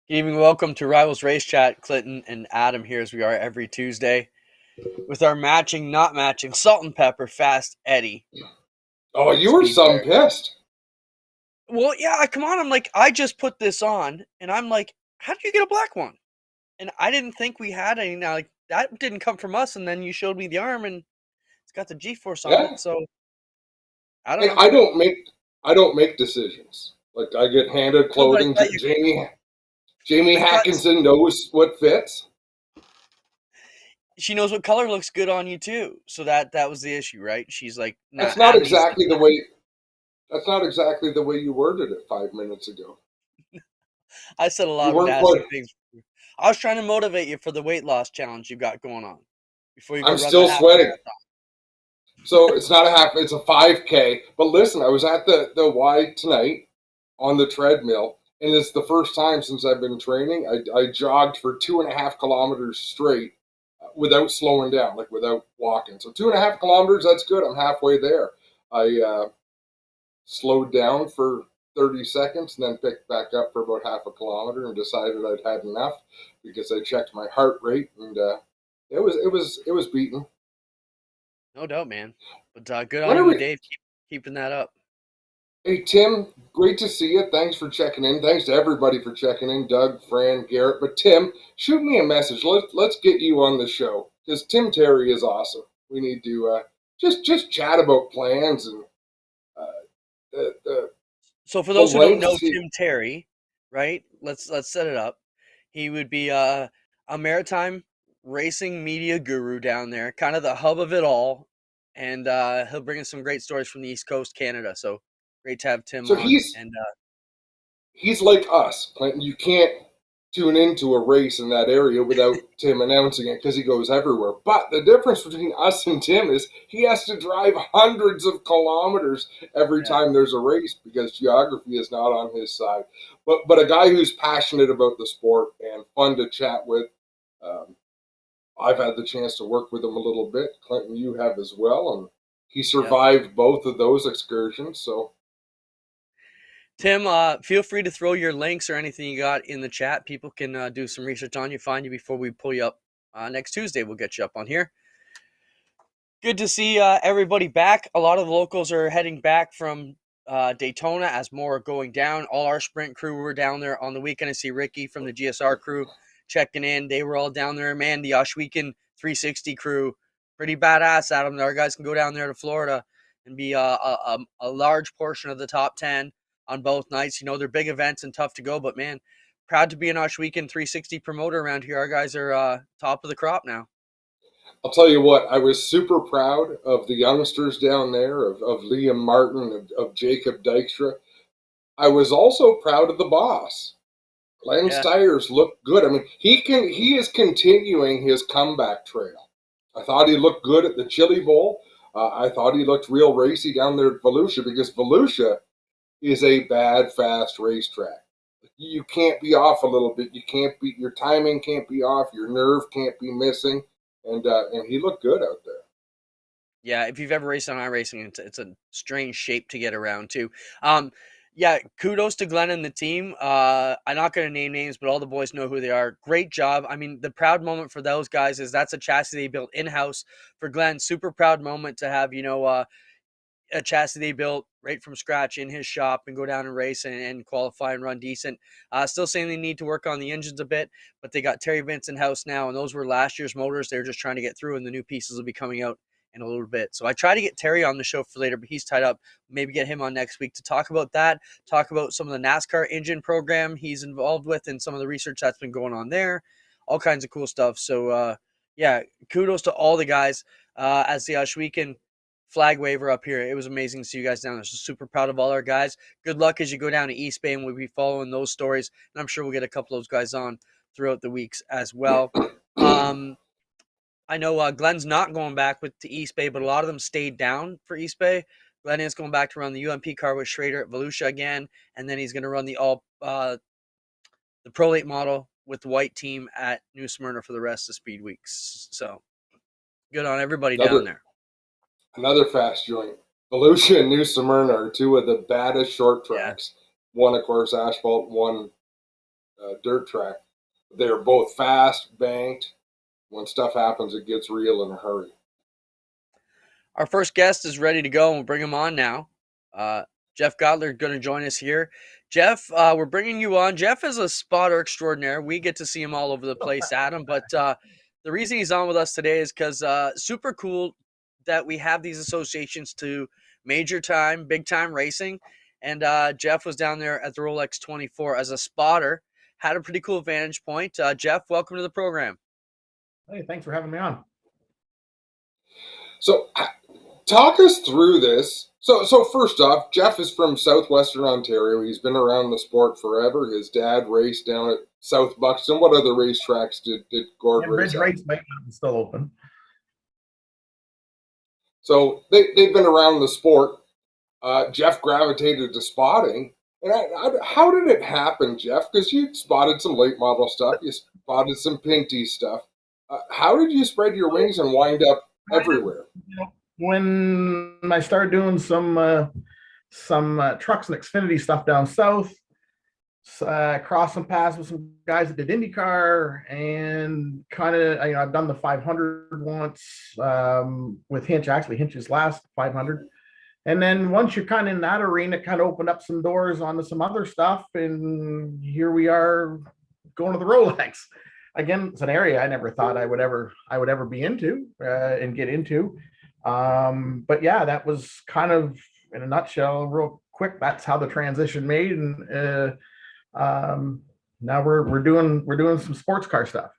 Good evening. Welcome to Rivals Race Chat. Clinton and Adam here as we are every Tuesday with our matching, not matching, Salt and Pepper Fast Eddie Oh, you were Speed some Bear. pissed. Well, yeah, come on. I'm like, I just put this on and I'm like, how did you get a black one? And I didn't think we had any. Now, like, that didn't come from us. And then you showed me the arm and it's got the G Force on Yeah, it. So I don't and know. I don't make decisions. Like I get handed No, but I clothing. thought you, Jamie I thought Hackinson knows what fits. she knows what color looks good on you too. So that was the issue, right? She's like, nah, That's not Adam needs the exactly the black. way. That's not exactly the way you worded it 5 minutes ago. I said a You lot of weren't nasty quite. things. I was trying to motivate you for the weight loss challenge you got going on before you go I'm run the still half sweating. marathon. So it's not a half. It's a 5K. But listen, I was at the Y tonight on the treadmill, and it's the first time since I've been training. I jogged for 2.5 kilometers straight without slowing down, like without walking. So 2.5 kilometers, that's good. I'm halfway there. I slowed down for 30 seconds and then picked back up for about half a kilometer and decided I'd had enough because I checked my heart rate and it was beaten. No doubt, man. But good on When are you and we? Dave keeping that up. Hey Tim, great to see you. Thanks for checking in. Thanks to everybody for checking in. Doug, Fran, Garrett. But Tim, shoot me a message. Let's get you on the show because Tim Terry is awesome. We need to just chat about plans and uh, the So for the those who don't know lengths. He, Tim Terry, right? Let's set it up. He would be a maritime racing media guru down there, kind of the hub of it all, and he'll bring us some great stories from the East Coast, Canada. So great to have Tim so on. he's And he's like us, Clinton. You can't tune into a race in that area without Tim announcing it because he goes everywhere. But the difference between us and Tim is he has to drive hundreds of kilometers every yeah, time there's a race because geography is not on his side. But a guy who's passionate about the sport and fun to chat with. Um, I've had the chance to work with him a little bit. Clinton, you have as well, and he yep. survived both of those excursions. So Tim, feel free to throw your links or anything you got in the chat. People can do some research on you, find you before we pull you up next Tuesday. We'll get you up on here. Good to see everybody back. A lot of the locals are heading back from Daytona as more are going down. All our sprint crew were down there on the weekend. I see Ricky from the GSR crew checking in. They were all down there. Man, the Weekend 360 crew, pretty badass, Adam. Our guys can go down there to Florida and be a large portion of the top 10 on both nights. You know, they're big events and tough to go, but man, proud to be an Weekend 360 promoter around here. Our guys are top of the crop now. I'll tell you what, I was super proud of the youngsters down there, of Liam Martin, of Jacob Dykstra. I was also proud of the boss. Glenn Yeah. Stires looked good. I mean, he is continuing his comeback trail. I thought he looked good at the Chili Bowl. I thought he looked real racy down there at Volusia because Volusia is a bad, fast racetrack. You can't be off a little bit. You can't be your timing can't be off. Your nerve can't be missing. And he looked good out there. Yeah, if you've ever raced on iRacing, it's a strange shape to get around too. Um, yeah, kudos to Glenn and the team. I'm not going to name names, but all the boys know who they are. Great job. I mean, the proud moment for those guys is that's a chassis they built in house for Glenn. Super proud moment to have a chassis they built right from scratch in his shop and go down and race and qualify and run decent. Still saying they need to work on the engines a bit, but they got Terry Vince in house now, and those were last year's motors. They're just trying to get through, and the new pieces will be coming out in a little bit. So I try to get Terry on the show for later, but he's tied up. Maybe get him on next week to talk about that, talk about some of the NASCAR engine program he's involved with and some of the research that's been going on there, all kinds of cool stuff. So, yeah, kudos to all the guys as the Weekend flag waiver up here. It was amazing to see you guys down there. So super proud of all our guys. Good luck as you go down to East Bay, and we'll be following those stories. And I'm sure we'll get a couple of those guys on throughout the weeks as well. Um, I know Glenn's not going back to East Bay, but a lot of them stayed down for East Bay. Glenn is going back to run the UMP car with Schrader at Volusia again, and then he's going to run the Pro Late model with the white team at New Smyrna for the rest of Speed Weeks. So good on everybody down Another there. another fast joint. Volusia and New Smyrna are two of the baddest short Yeah. tracks. One, of course, asphalt. One dirt track. They're both fast, banked. When stuff happens, it gets real in a hurry. Our first guest is ready to go, and we'll bring him on now. Uh, Jeff Gotler is going to join us here. Jeff, we're bringing you on. Jeff is a spotter extraordinaire. We get to see him all over the place, Adam. But the reason he's on with us today is because super cool that we have these associations to major time, big time racing. And Jeff was down there at the Rolex 24 as a spotter, had a pretty cool vantage point. Jeff, welcome to the program. Hey, thanks for having me on. So, talk us through this. So first off, Jeff is from southwestern Ontario. He's been around the sport forever. His dad raced down at South Buxton. What other racetracks did Gord race at? Ridge Race is still open. So they've been around the sport. Jeff gravitated to spotting. And how did it happen, Jeff? Because you spotted some late model stuff. You spotted some Pinty stuff. How did you spread your wings and wind up everywhere? When I started doing some trucks and Xfinity stuff down south, crossed some paths with some guys that did IndyCar, and kind of, I've done the 500 once with Hinch. Actually, Hinch's last 500. And then once you're kind of in that arena, it kind of opened up some doors onto some other stuff, and here we are going to the Rolex. Again, it's an area I never thought I would ever be into and get into. But yeah, that was kind of, in a nutshell, real quick. That's how the transition made, and now we're doing some sports car stuff.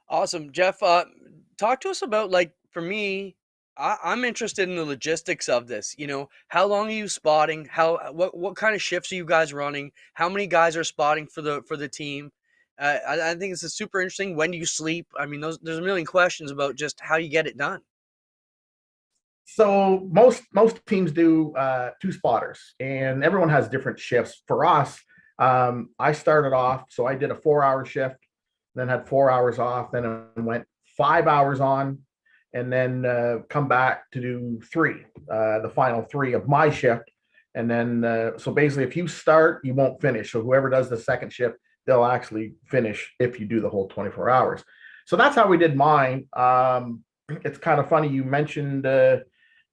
Awesome, Jeff. Talk to us about, like, for me, I'm interested in the logistics of this. How long are you spotting? What kind of shifts are you guys running? How many guys are spotting for the team? I think this is super interesting. When do you sleep? I mean, there's a million questions about just how you get it done. So most teams do 2 spotters, and everyone has different shifts. For us, I started off, so I did a 4-hour shift, then had 4 hours off, then I went 5 hours on, and then come back to do 3, the final 3 of my shift. And then, so basically, if you start, you won't finish. So whoever does the second shift, they'll actually finish if you do the whole 24 hours. So that's how we did mine. It's kind of funny. You mentioned about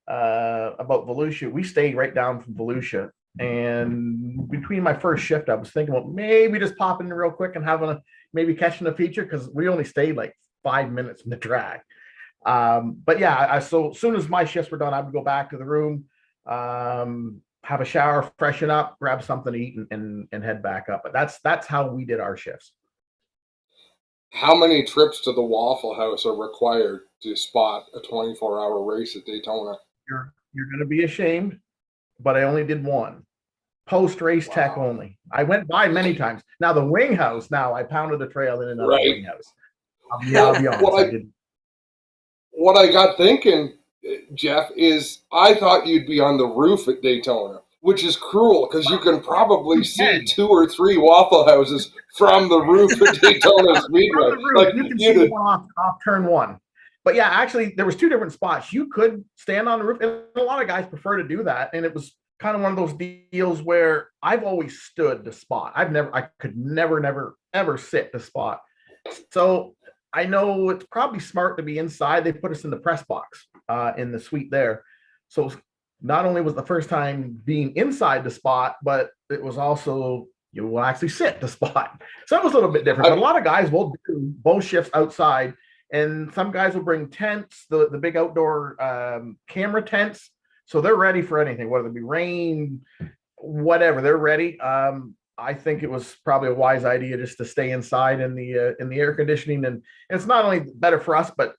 Volusia. We stayed right down from Volusia. And between my first shift, I was thinking, well, maybe just popping in real quick and maybe catching a feature, because we only stayed like 5 minutes from the drag. But yeah, so as soon as my shifts were done, I would go back to the room, have a shower, freshen up, grab something to eat, and head back up. But that's how we did our shifts. How many trips to the Waffle House are required to spot a 24-hour race at Daytona? You're going to be ashamed, but I only did 1. Post-race tech only. I went by many times. Now the wing house, I pounded the trail in another wing house. I'll be honest. What I got thinking, Jeff, is I thought you'd be on the roof at Daytona, which is cruel because you can probably see 2 or 3 Waffle Houses from the roof at Daytona Speedway. Like, you can see one off turn 1. But yeah, actually, there was 2 different spots. You could stand on the roof, and a lot of guys prefer to do that. And it was kind of one of those deals where I've always stood to spot. I could never, ever sit to spot. So I know it's probably smart to be inside. They put us in the press box in the suite there. So not only was the first time being inside the spot, but it was also, you will actually sit the spot. So it was a little bit different. But a lot of guys will do both shifts outside, and some guys will bring tents, the big outdoor camera tents. So they're ready for anything, whether it be rain, whatever, they're ready. I think it was probably a wise idea just to stay inside in the air conditioning, and it's not only better for us, but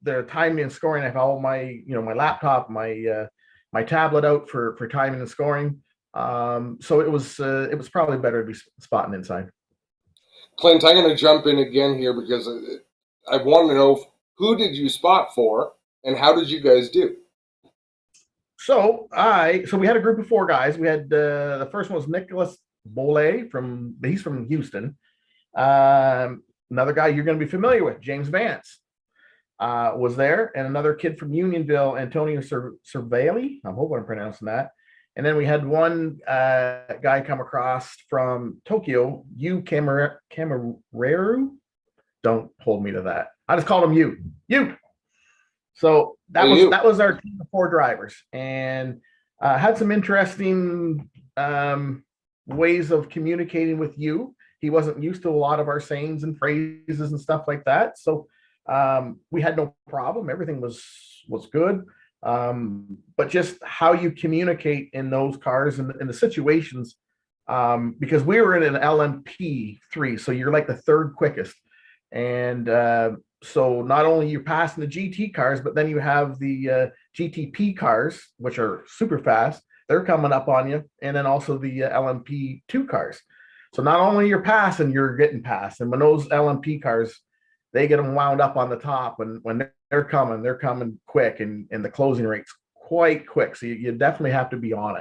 the timing and scoring. I have all my my laptop, my tablet out for timing and scoring. So it was probably better to be spotting inside. Clint, I'm going to jump in again here because I want to know, who did you spot for, and how did you guys do? So we had a group of 4 guys. We had the first one was Nicholas Bollet he's from Houston. Another guy you're going to be familiar with, James Vance, was there, and another kid from Unionville, Antonio Cervelli. I hope I'm pronouncing that. And then we had one guy come across from Tokyo, Yu Kamareru. Don't hold me to that. I just called him You. So that was our team of 4 drivers, and had some interesting ways of communicating with you. He wasn't used to a lot of our sayings and phrases and stuff like that. So we had no problem. Everything was good. But just how you communicate in those cars and in the situations, because we were in an LMP3, so you're like the 3rd quickest. And so not only you're passing the GT cars, but then you have the GTP cars, which are super fast. They're coming up on you. And then also the LMP2 cars. So not only you're passing, you're getting passed. And when those LMP cars, they get them wound up on the top. And when they're coming quick, and the closing rate's quite quick. So you definitely have to be on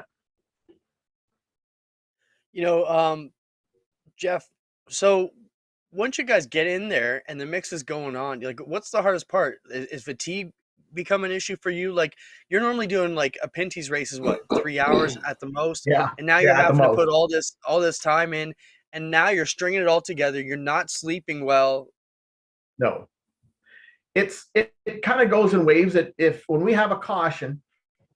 it. Jeff, so once you guys get in there and the mix is going on, like, what's the hardest part? Is fatigue become an issue for you? Like, you're normally doing like a Pinty's race is what, 3 hours at the most? Yeah. And now you're having to put all this time in, and now you're stringing it all together. You're not sleeping well. No. It kind of goes in waves. That if when we have a caution,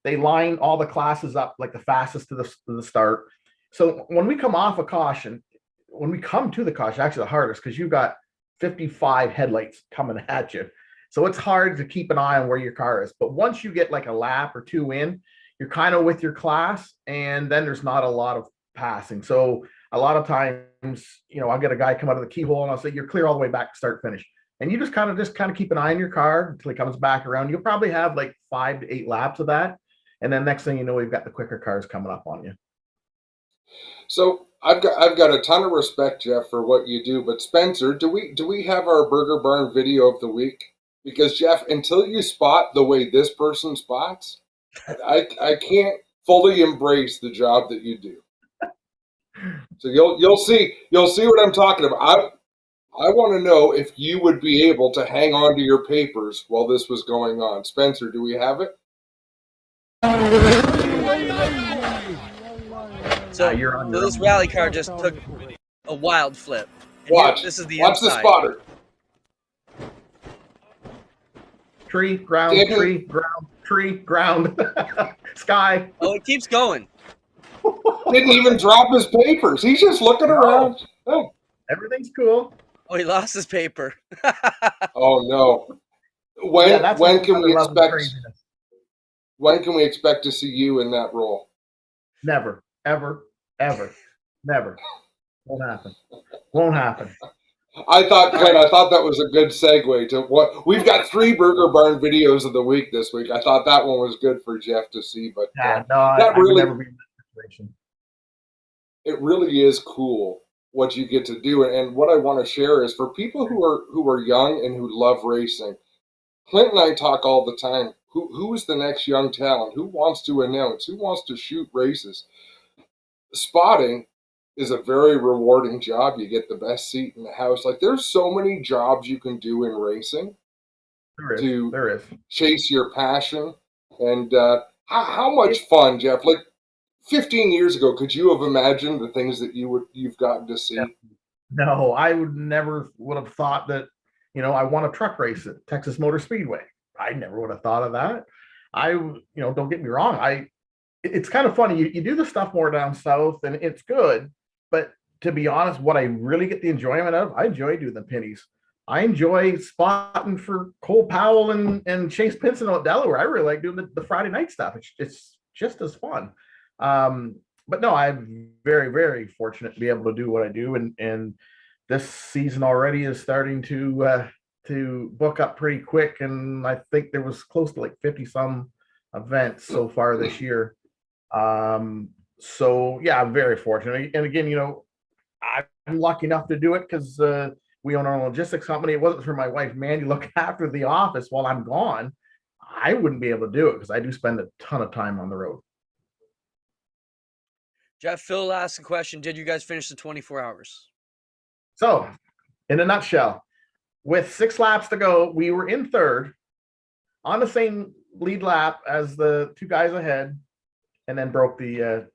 they line all the classes up like the fastest to the start. So when we come off a caution, when we come to the caution, actually the hardest, because you've got 55 headlights coming at you. So it's hard to keep an eye on where your car is. But once you get like a lap or 2 in, you're kind of with your class, and then there's not a lot of passing. So a lot of times, I'll get a guy come out of the keyhole and I'll say, you're clear all the way back, start finish. And you just kind of keep an eye on your car until he comes back around. You'll probably have like 5 to 8 laps of that. And then next thing you know, we've got the quicker cars coming up on you. So I've got a ton of respect, Jeff, for what you do. But Spencer, do we have our Burger Barn video of the week? Because Jeff, until you spot the way this person spots, I can't fully embrace the job that you do. So you'll see what I'm talking about. I want to know if you would be able to hang on to your papers while this was going on. Spencer, do we have it? So this rally car just took a wild flip. And watch. This is the watch inside. The spotter. Tree, ground, tree, ground, tree, ground, sky. Oh, it keeps going. Didn't even drop his papers. He's just looking around. Oh. Everything's cool. Oh, he lost his paper. Oh no! When can we expect? When can we expect to see you in that role? Never, ever, ever, never. Won't happen. I thought that was a good segue to what we've got. 3 Burger Barn videos of the week this week. I thought that one was good for Jeff to see, but I've never been in that situation. It really is cool what you get to do, and what I want to share is for people who are young and who love racing. Clint and I talk all the time. Who is the next young talent? Who wants to announce? Who wants to shoot races? Spotting is a very rewarding job. You get the best seat in the house. Like, there's so many jobs you can do in racing there is. Chase your passion. And how much fun, Jeff? Like 15 years ago, could you have imagined the things that you've gotten to see? No, I would have thought that, I won a truck race at Texas Motor Speedway. I never would have thought of that. Don't get me wrong. It's kind of funny. You do the stuff more down south and it's good. But to be honest, what I really get the enjoyment of, I enjoy doing the pennies. I enjoy spotting for Cole Powell and Chase Pinson at Delaware. I really like doing the Friday night stuff. It's just as fun. But no, I'm very, very fortunate to be able to do what I do. And this season already is starting to book up pretty quick. And I think there was close to like 50 some events so far this year. So yeah, I'm very fortunate. And again, I'm lucky enough to do it because we own our own logistics company. It wasn't for my wife, Mandy, looking after the office while I'm gone. I wouldn't be able to do it because I do spend a ton of time on the road. Jeff, Phil asked a question. Did you guys finish the 24 hours? So, in a nutshell, with 6 laps to go, we were in 3rd on the same lead lap as the 2 guys ahead. and then broke the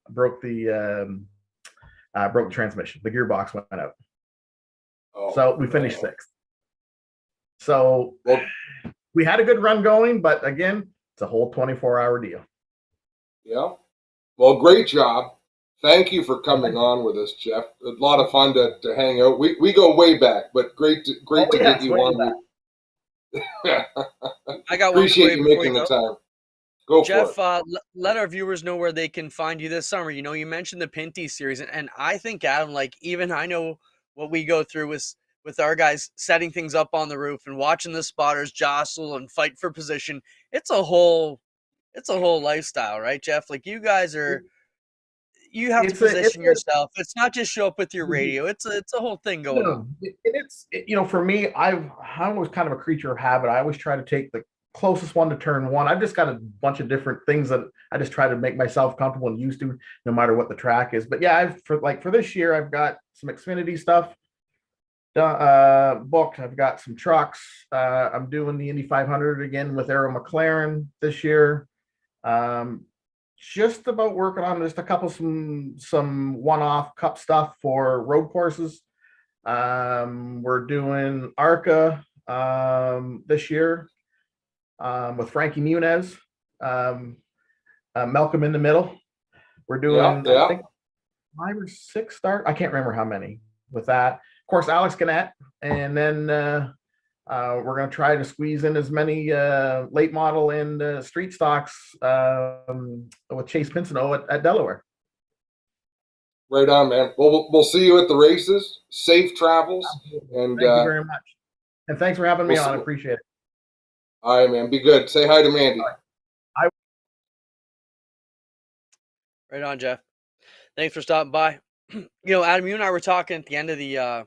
transmission. The gearbox went out. So we finished 6th. So we had a good run going, but again, it's a whole 24-hour deal. Yeah. Well, great job. Thank you for coming on with us, Jeff. A lot of fun to hang out. We go way back, but great to get you on. I got Appreciate you making the time. Go Jeff, for it. Let our viewers know where they can find you this summer. You know, you mentioned the Pinty series, and I think, Adam, like, even I know what we go through with our guys setting things up on the roof and watching the spotters jostle and fight for position. It's a whole lifestyle, right, Jeff? Like, you guys you have to position yourself. It's not just show up with your radio. It's a whole thing going on. For me, I'm always kind of a creature of habit. I always try to take the closest one to turn one. I've just got a bunch of different things that I just try to make myself comfortable and used to, no matter what the track is. But yeah, for this year, I've got some Xfinity stuff booked. I've got some trucks. I'm doing the Indy 500 again with Arrow McLaren this year. Just about working on just a couple some one-off cup stuff for road courses. We're doing ARCA this year with Frankie Muniz, Malcolm in the Middle. We're doing I think 5 or 6 start. I can't remember how many with that. Of course, Alex Gannett, and then we're going to try to squeeze in as many late model and street stocks with Chase Pinsino at Delaware. Right on, man. Well, we'll see you at the races. Safe travels. And thank you very much. And thanks for having me on. I appreciate it. All right, man. Be good. Say hi to Mandy. Right on, Jeff. Thanks for stopping by. Adam, you and I were talking at the end of the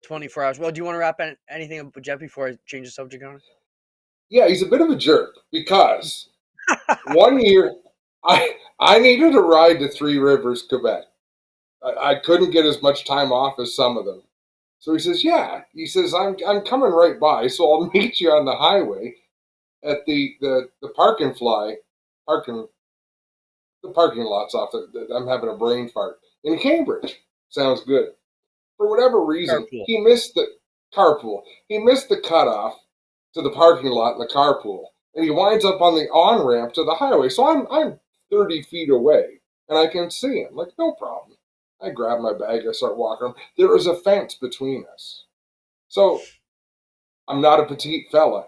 24 hours. Well, do you want to wrap anything up with Jeff before I change the subject on it? Yeah, he's a bit of a jerk because one year I needed a ride to Three Rivers, Quebec. I couldn't get as much time off as some of them. So he says, yeah. He says, I'm coming right by, so I'll meet you on the highway at the parking lots off I'm having a brain fart in Cambridge. Sounds good. For whatever reason, he missed the carpool. He missed the cutoff to the parking lot in the carpool, and he winds up on the on-ramp to the highway. So I'm 30 feet away, and I can see him. Like, no problem. I grab my bag. I start walking. There is a fence between us. So I'm not a petite fella.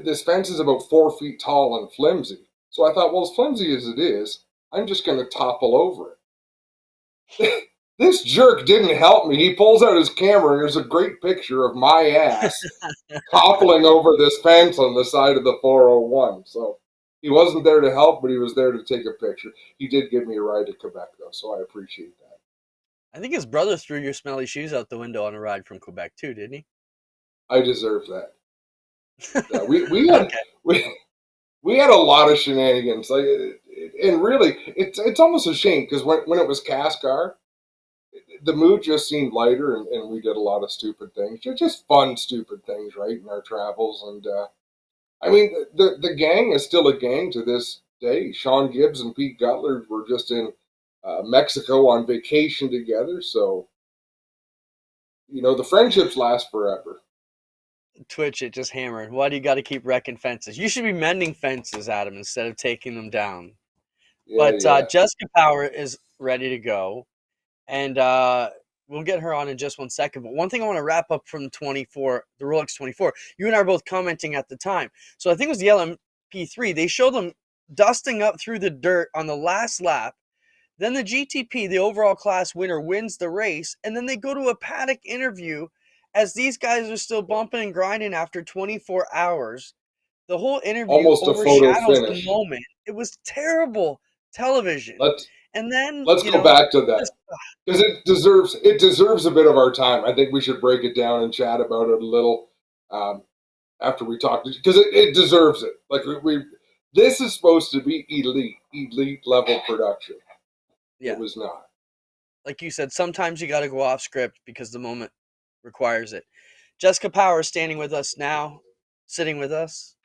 This fence is about 4 feet tall and flimsy. So I thought, well, as flimsy as it is, I'm just going to topple over it. This jerk didn't help me. He pulls out his camera, and there's a great picture of my ass toppling over this fence on the side of the 401. So he wasn't there to help, but he was there to take a picture. He did give me a ride to Quebec, though, so I appreciate that. I think his brother threw your smelly shoes out the window on a ride from Quebec, too, didn't he? I deserve that. Yeah, we had a lot of shenanigans. And really, it's almost a shame because when it was Cascar, the mood just seemed lighter, and we did a lot of stupid things, just fun, stupid things, right, in our travels. And I mean, the gang is still a gang to this day. Sean Gibbs and Pete Gotler were just in Mexico on vacation together, so the friendships last forever. Twitch it, just hammered. Why do you got to keep wrecking fences? You should be mending fences, Adam, instead of taking them down. Yeah, but Jessica Power is ready to go. And we'll get her on in just 1 second. But one thing I want to wrap up from the Rolex 24, you and I are both commenting at the time. So I think it was the LMP3. They showed them dusting up through the dirt on the last lap. Then the GTP, the overall class winner, wins the race. And then they go to a paddock interview as these guys are still bumping and grinding after 24 hours. The whole interview almost overshadows the moment. It was terrible television. Let's go back to that because it deserves a bit of our time. I think we should break it down and chat about it a little after we talk, because it deserves it. Like this is supposed to be elite level production. Yeah. It was not. Like you said, sometimes you got to go off script because the moment requires it. Jessica Power is standing with us now, sitting with us,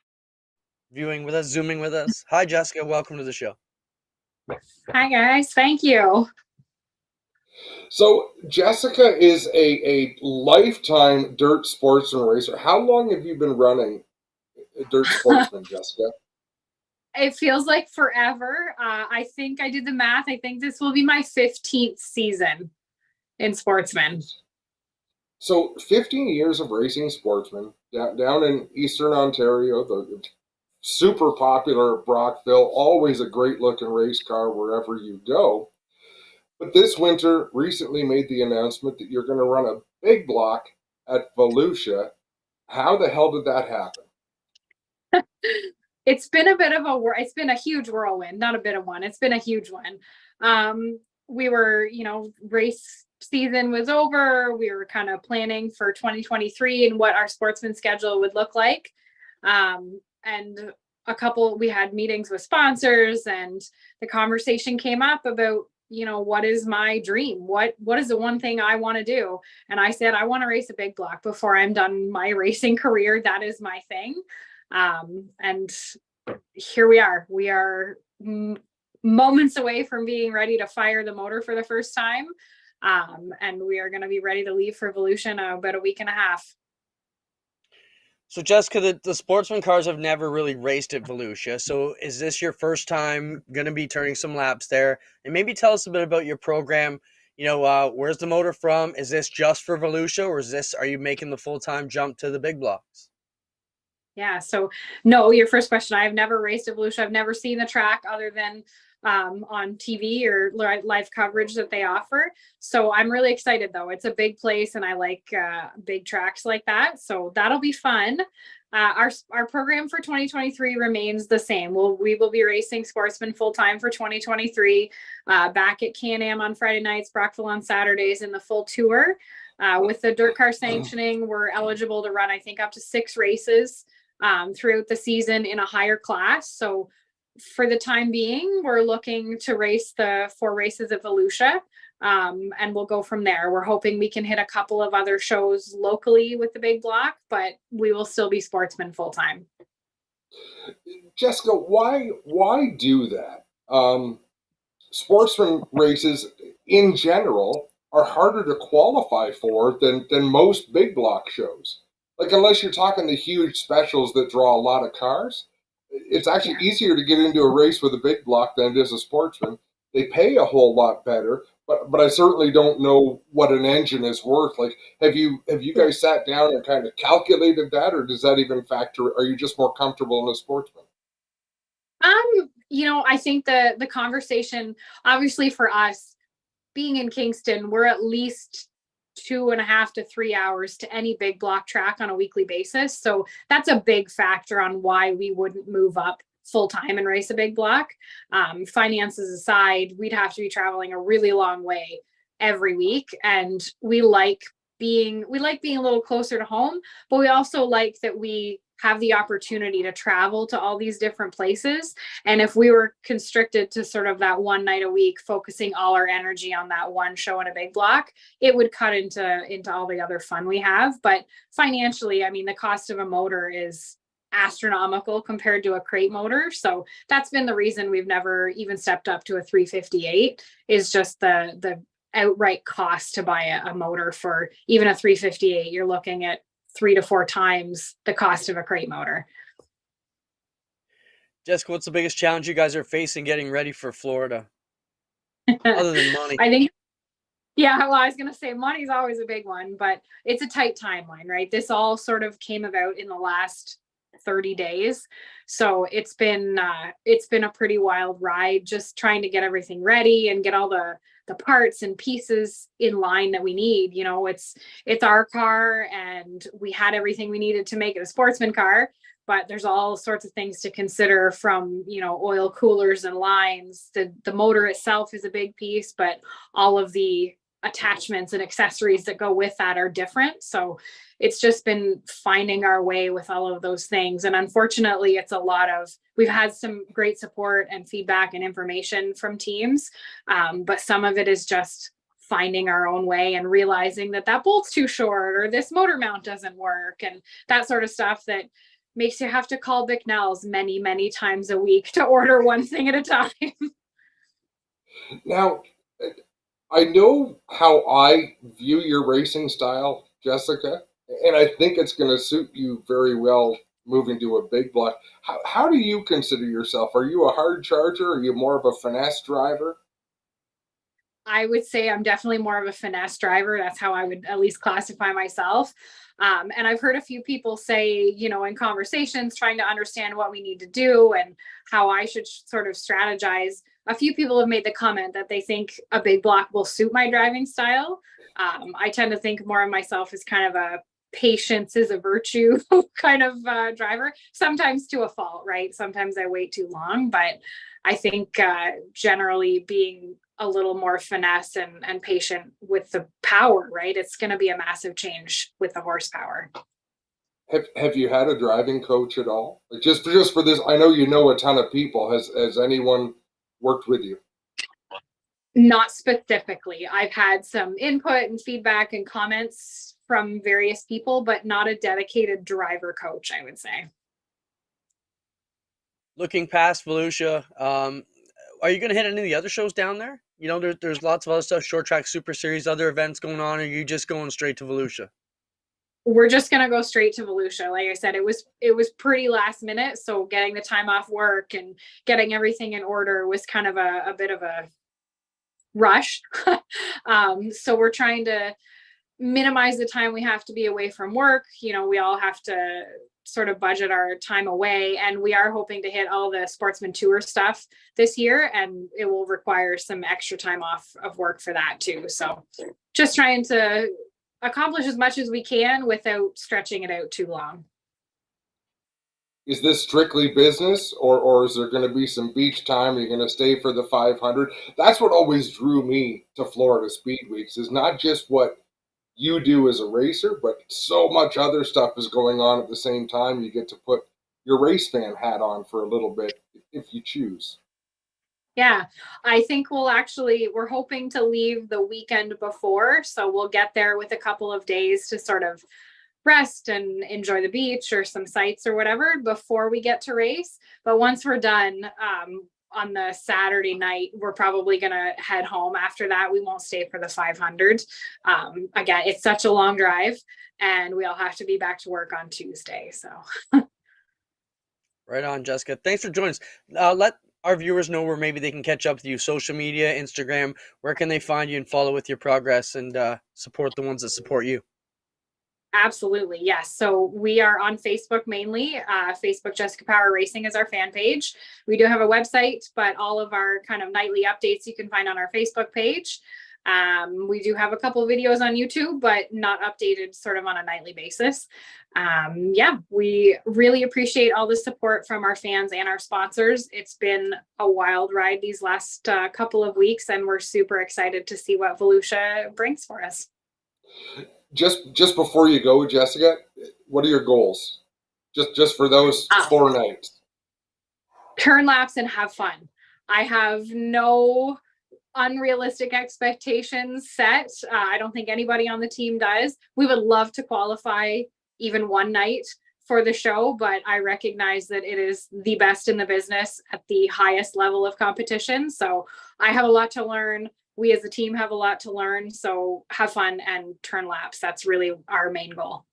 viewing with us, zooming with us. Hi, Jessica. Welcome to the show. Hi, guys. Thank you. So Jessica is a lifetime dirt sportsman racer. How long have you been running dirt sportsman, Jessica? It feels like forever. I think I did the math. I think this will be my 15th season in Sportsman. So 15 years of racing sportsman down in Eastern Ontario, the super popular Brockville, always a great looking race car wherever you go. But this winter recently made the announcement that you're going to run a big block at Volusia. How the hell did that happen? It's been a bit of it's been a huge whirlwind, not a bit of one. It's been a huge one. We were, race season was over. We were kind of planning for 2023 and what our sportsman schedule would look like. And we had meetings with sponsors, and the conversation came up about, what is my dream? What is the one thing I want to do? And I said, I want to race a big block before I'm done my racing career. That is my thing. And here we are. We are moments away from being ready to fire the motor for the first time. And we are going to be ready to leave for Volusia in about a week and a half. So Jessica, the sportsman cars have never really raced at Volusia. So is this your first time going to be turning some laps there? And maybe tell us a bit about your program. Where's the motor from? Is this just for Volusia, or are you making the full-time jump to the big blocks? Yeah. So no, your first question, I've never raced at Volusia. I've never seen the track other than on TV or live coverage that they offer. So I'm really excited though. It's a big place and I like big tracks like that. So that'll be fun. Our program for 2023 remains the same. We will be racing sportsman full time for 2023, back at Can-Am on Friday nights, Brockville on Saturdays, in the full tour. With the dirt car sanctioning, we're eligible to run, I think, up to 6 races throughout the season in a higher class. So for the time being, we're looking to race the 4 races at Volusia, and we'll go from there. We're hoping we can hit a couple of other shows locally with the big block, but we will still be sportsmen full time. Jessica, why do that? Sportsman races in general are harder to qualify for than most big block shows. Like, unless you're talking the huge specials that draw a lot of cars, it's actually easier to get into a race with a big block than it is a sportsman. They pay a whole lot better, but I certainly don't know what an engine is worth. Like, have you guys sat down and kind of calculated that, or does that even factor? Are you just more comfortable in a sportsman? I think the conversation, obviously for us being in Kingston, we're at least 2.5 to 3 hours to any big block track on a weekly basis. So that's a big factor on why we wouldn't move up full time and race a big block. Finances aside, we'd have to be traveling a really long way every week. And we like being a little closer to home, but we also like that we have the opportunity to travel to all these different places. And if we were constricted to sort of that one night a week, focusing all our energy on that one show in a big block, it would cut into all the other fun we have. But financially, I mean, the cost of a motor is astronomical compared to a crate motor. So that's been the reason we've never even stepped up to a 358, is just the outright cost to buy a motor. For even a 358, you're looking at 3 to 4 times the cost of a crate motor. Jessica, what's the biggest challenge you guys are facing getting ready for Florida? Other than money. I think, well, I was going to say money is always a big one, but it's a tight timeline, right? This all sort of came about in the last 30 days. So it's been a pretty wild ride, just trying to get everything ready and get all the parts and pieces in line that we need. It's our car, and we had everything we needed to make it a sportsman car, but there's all sorts of things to consider, from, oil coolers and lines. The motor itself is a big piece, but all of the attachments and accessories that go with that are different. So it's just been finding our way with all of those things. And unfortunately, we've had some great support and feedback and information from teams. But some of it is just finding our own way and realizing that bolt's too short, or this motor mount doesn't work, and that sort of stuff that makes you have to call Bicknell's many, many times a week to order one thing at a time. Now, I know how I view your racing style, Jessica, and I think it's going to suit you very well moving to a big block. How do you consider yourself? Are you a hard charger? Are you more of a finesse driver? I would say I'm definitely more of a finesse driver. That's how I would at least classify myself. And I've heard a few people say, in conversations, trying to understand what we need to do and how I should sort of strategize. A few people have made the comment that they think a big block will suit my driving style. I tend to think more of myself as kind of a patience is a virtue kind of driver, sometimes to a fault, right? Sometimes I wait too long, but I think generally being a little more finesse and patient with the power, right? It's going to be a massive change with the horsepower. Have you had a driving coach at all? Like just for this, I know you know a ton of people. Has anyone worked with you? Not specifically. I've had some input and feedback and comments from various people, but not a dedicated driver coach, I would say. Looking past Volusia, are you going to hit any of the other shows down there? There's lots of other stuff, short track super series, other events going on. Or are you just going straight to Volusia? We're just going to go straight to Volusia. Like I said, it was pretty last minute. So getting the time off work and getting everything in order was kind of a bit of a rush. So we're trying to minimize the time we have to be away from work. We all have to sort of budget our time away, and we are hoping to hit all the sportsman tour stuff this year, and it will require some extra time off of work for that too. So just trying to accomplish as much as we can without stretching it out too long. Is this strictly business, or is there going to be some beach time? Are you going to stay for the 500? That's what always drew me to Florida Speed Weeks, is not just what you do as a racer, but so much other stuff is going on at the same time. You get to put your race fan hat on for a little bit if you choose. Yeah, I think we're hoping to leave the weekend before. So we'll get there with a couple of days to sort of rest and enjoy the beach or some sights or whatever before we get to race. But once we're done, on the Saturday night, we're probably going to head home. After that, we won't stay for the 500. Again, it's such a long drive, and we all have to be back to work on Tuesday. So Right on, Jessica. Thanks for joining us. Let our viewers know where maybe they can catch up with you. Social media, Instagram, where can they find you and follow with your progress and support the ones that support you? absolutely. Yes. So we are on Facebook mainly. Facebook Jessica Power Racing is our fan page. We do have a website, but all of our kind of nightly updates you can find on our Facebook page. We do have a couple of videos on YouTube, but not updated sort of on a nightly basis. We really appreciate all the support from our fans and our sponsors. It's been a wild ride these last couple of weeks, and we're super excited to see what Volusia brings for us. Just before you go, Jessica, what are your goals? Just for those 4 nights. Turn laps and have fun. I have no unrealistic expectations set. I don't think anybody on the team does. We would love to qualify even one night for the show, but I recognize that it is the best in the business at the highest level of competition. So I have a lot to learn. We as a team have a lot to learn. So have fun and turn laps. That's really our main goal.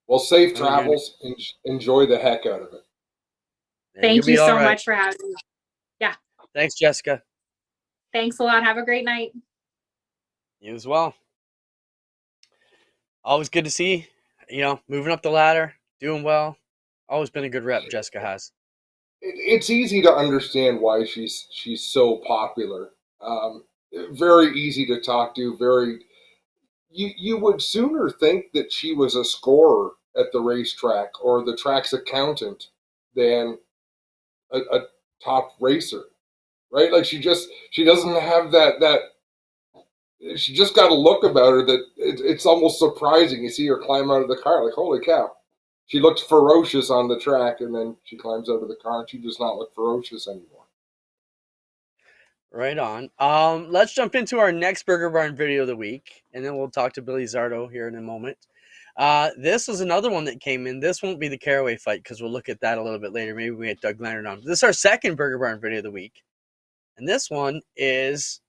Well, safe travels. Enjoy the heck out of it. Thank you so much for having me. Yeah. Thanks, Jessica. Thanks a lot. Have a great night. You as well. Always good to see, moving up the ladder, doing well. Always been a good rep, Jessica has. It's easy to understand why she's so popular. Very easy to talk to. You would sooner think that she was a scorer at the racetrack or the track's accountant than a top racer, right? Like she doesn't have that. She just got a look about her that it's almost surprising. You see her climb out of the car, like, holy cow. She looked ferocious on the track, and then she climbs out of the car, and she does not look ferocious anymore. Right on. Let's jump into our next Burger Barn video of the week, and then we'll talk to Billy Zardo here in a moment. This was another one that came in. This won't be the Caraway fight because we'll look at that a little bit later. Maybe we get Doug Leonard on. This is our second Burger Barn video of the week. And this one is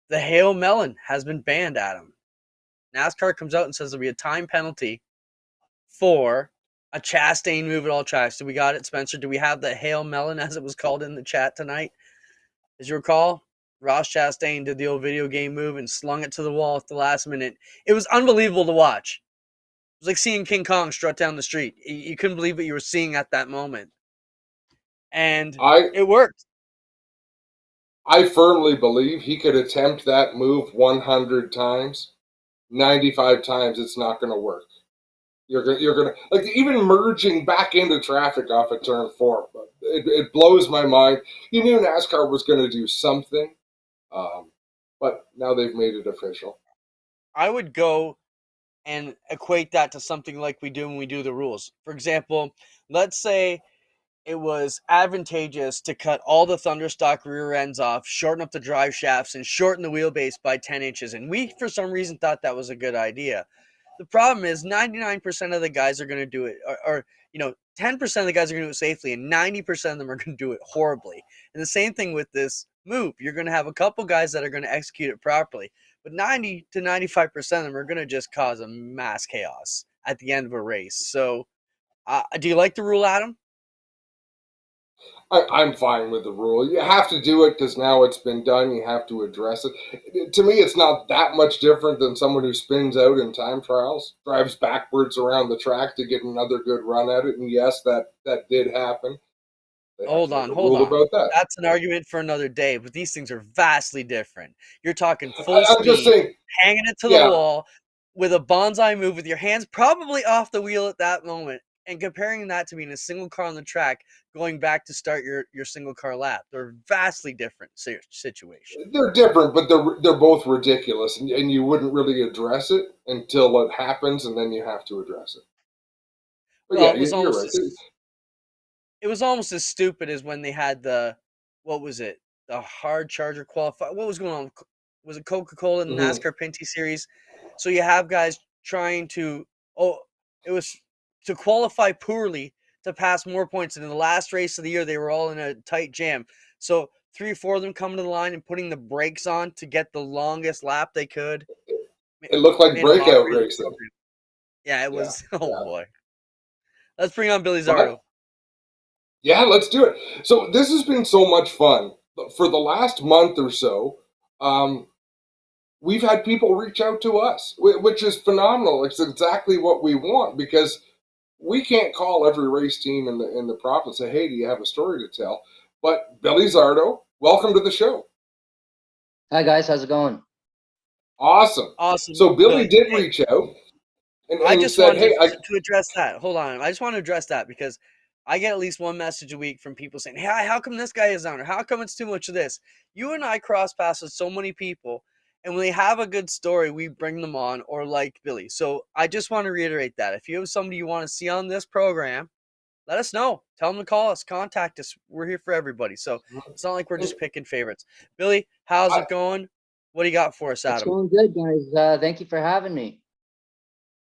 the Hail Melon has been banned, Adam. NASCAR comes out and says there'll be a time penalty for a Chastain move at all tracks. Do we got it, Spencer? Do we have the Hail Melon, as it was called in the chat tonight? As you recall, Ross Chastain did the old video game move and slung it to the wall at the last minute. It was unbelievable to watch. It was like seeing King Kong strut down the street. You couldn't believe what you were seeing at that moment. And it worked. I firmly believe he could attempt that move 100 times. 95 times it's not going to work. You're gonna like even merging back into traffic off of turn 4. It blows my mind. You knew NASCAR was going to do something, but now they've made it official. I would go and equate that to something like we do when we do the rules. For example, let's say it was advantageous to cut all the Thunderstock rear ends off, shorten up the drive shafts, and shorten the wheelbase by 10 inches. And we, for some reason, thought that was a good idea. The problem is 99% of the guys are going to do it, or 10% of the guys are going to do it safely, and 90% of them are going to do it horribly. And the same thing with this move. You're going to have a couple guys that are going to execute it properly, but 90 to 95% of them are going to just cause a mass chaos at the end of a race. So, do you like the rule, Adam? I'm fine with the rule. You have to do it because now it's been done. You have to address it. To me, it's not that much different than someone who spins out in time trials, drives backwards around the track to get another good run at it. And yes, that did happen. Hold on. About that. That's an argument for another day, but these things are vastly different. You're talking full I'm just speed, saying, hanging it to the wall with a bonsai move with your hands probably off the wheel at that moment, and comparing that to being a single car on the track, going back to start your single car lap. They're vastly different situations. They're different, but they're both ridiculous, and you wouldn't really address it until it happens, and then you have to address it. But well, yeah, you're right. It was almost as stupid as when they had the hard charger qualify. What was going on? Was it Coca-Cola in the NASCAR Pinty Series? So you have guys trying to it was to qualify poorly to pass more points. And in the last race of the year, they were all in a tight jam. So 3 or 4 of them coming to the line and putting the brakes on to get the longest lap they could. It looked like breakout racing. Yeah, it was. Yeah. Boy. Let's bring on Billy Zardo. Yeah, let's do it. So this has been so much fun. For the last month or so, we've had people reach out to us, which is phenomenal. It's exactly what we want because we can't call every race team in the province and say, hey, do you have a story to tell? But Billy Zardo, welcome to the show. Hi, guys. How's it going? Awesome. So Billy did reach out. And I just said, wanted to address that. Hold on. I just want to address that because I get at least one message a week from people saying, hey, how come this guy is on? Or how come it's too much of this? You and I cross paths with so many people, and when they have a good story, we bring them on, or like Billy. So I just want to reiterate that. If you have somebody you want to see on this program, let us know. Tell them to call us, contact us. We're here for everybody. So it's not like we're just picking favorites. Billy, how's it going? What do you got for us, Adam? It's going good, guys. Thank you for having me.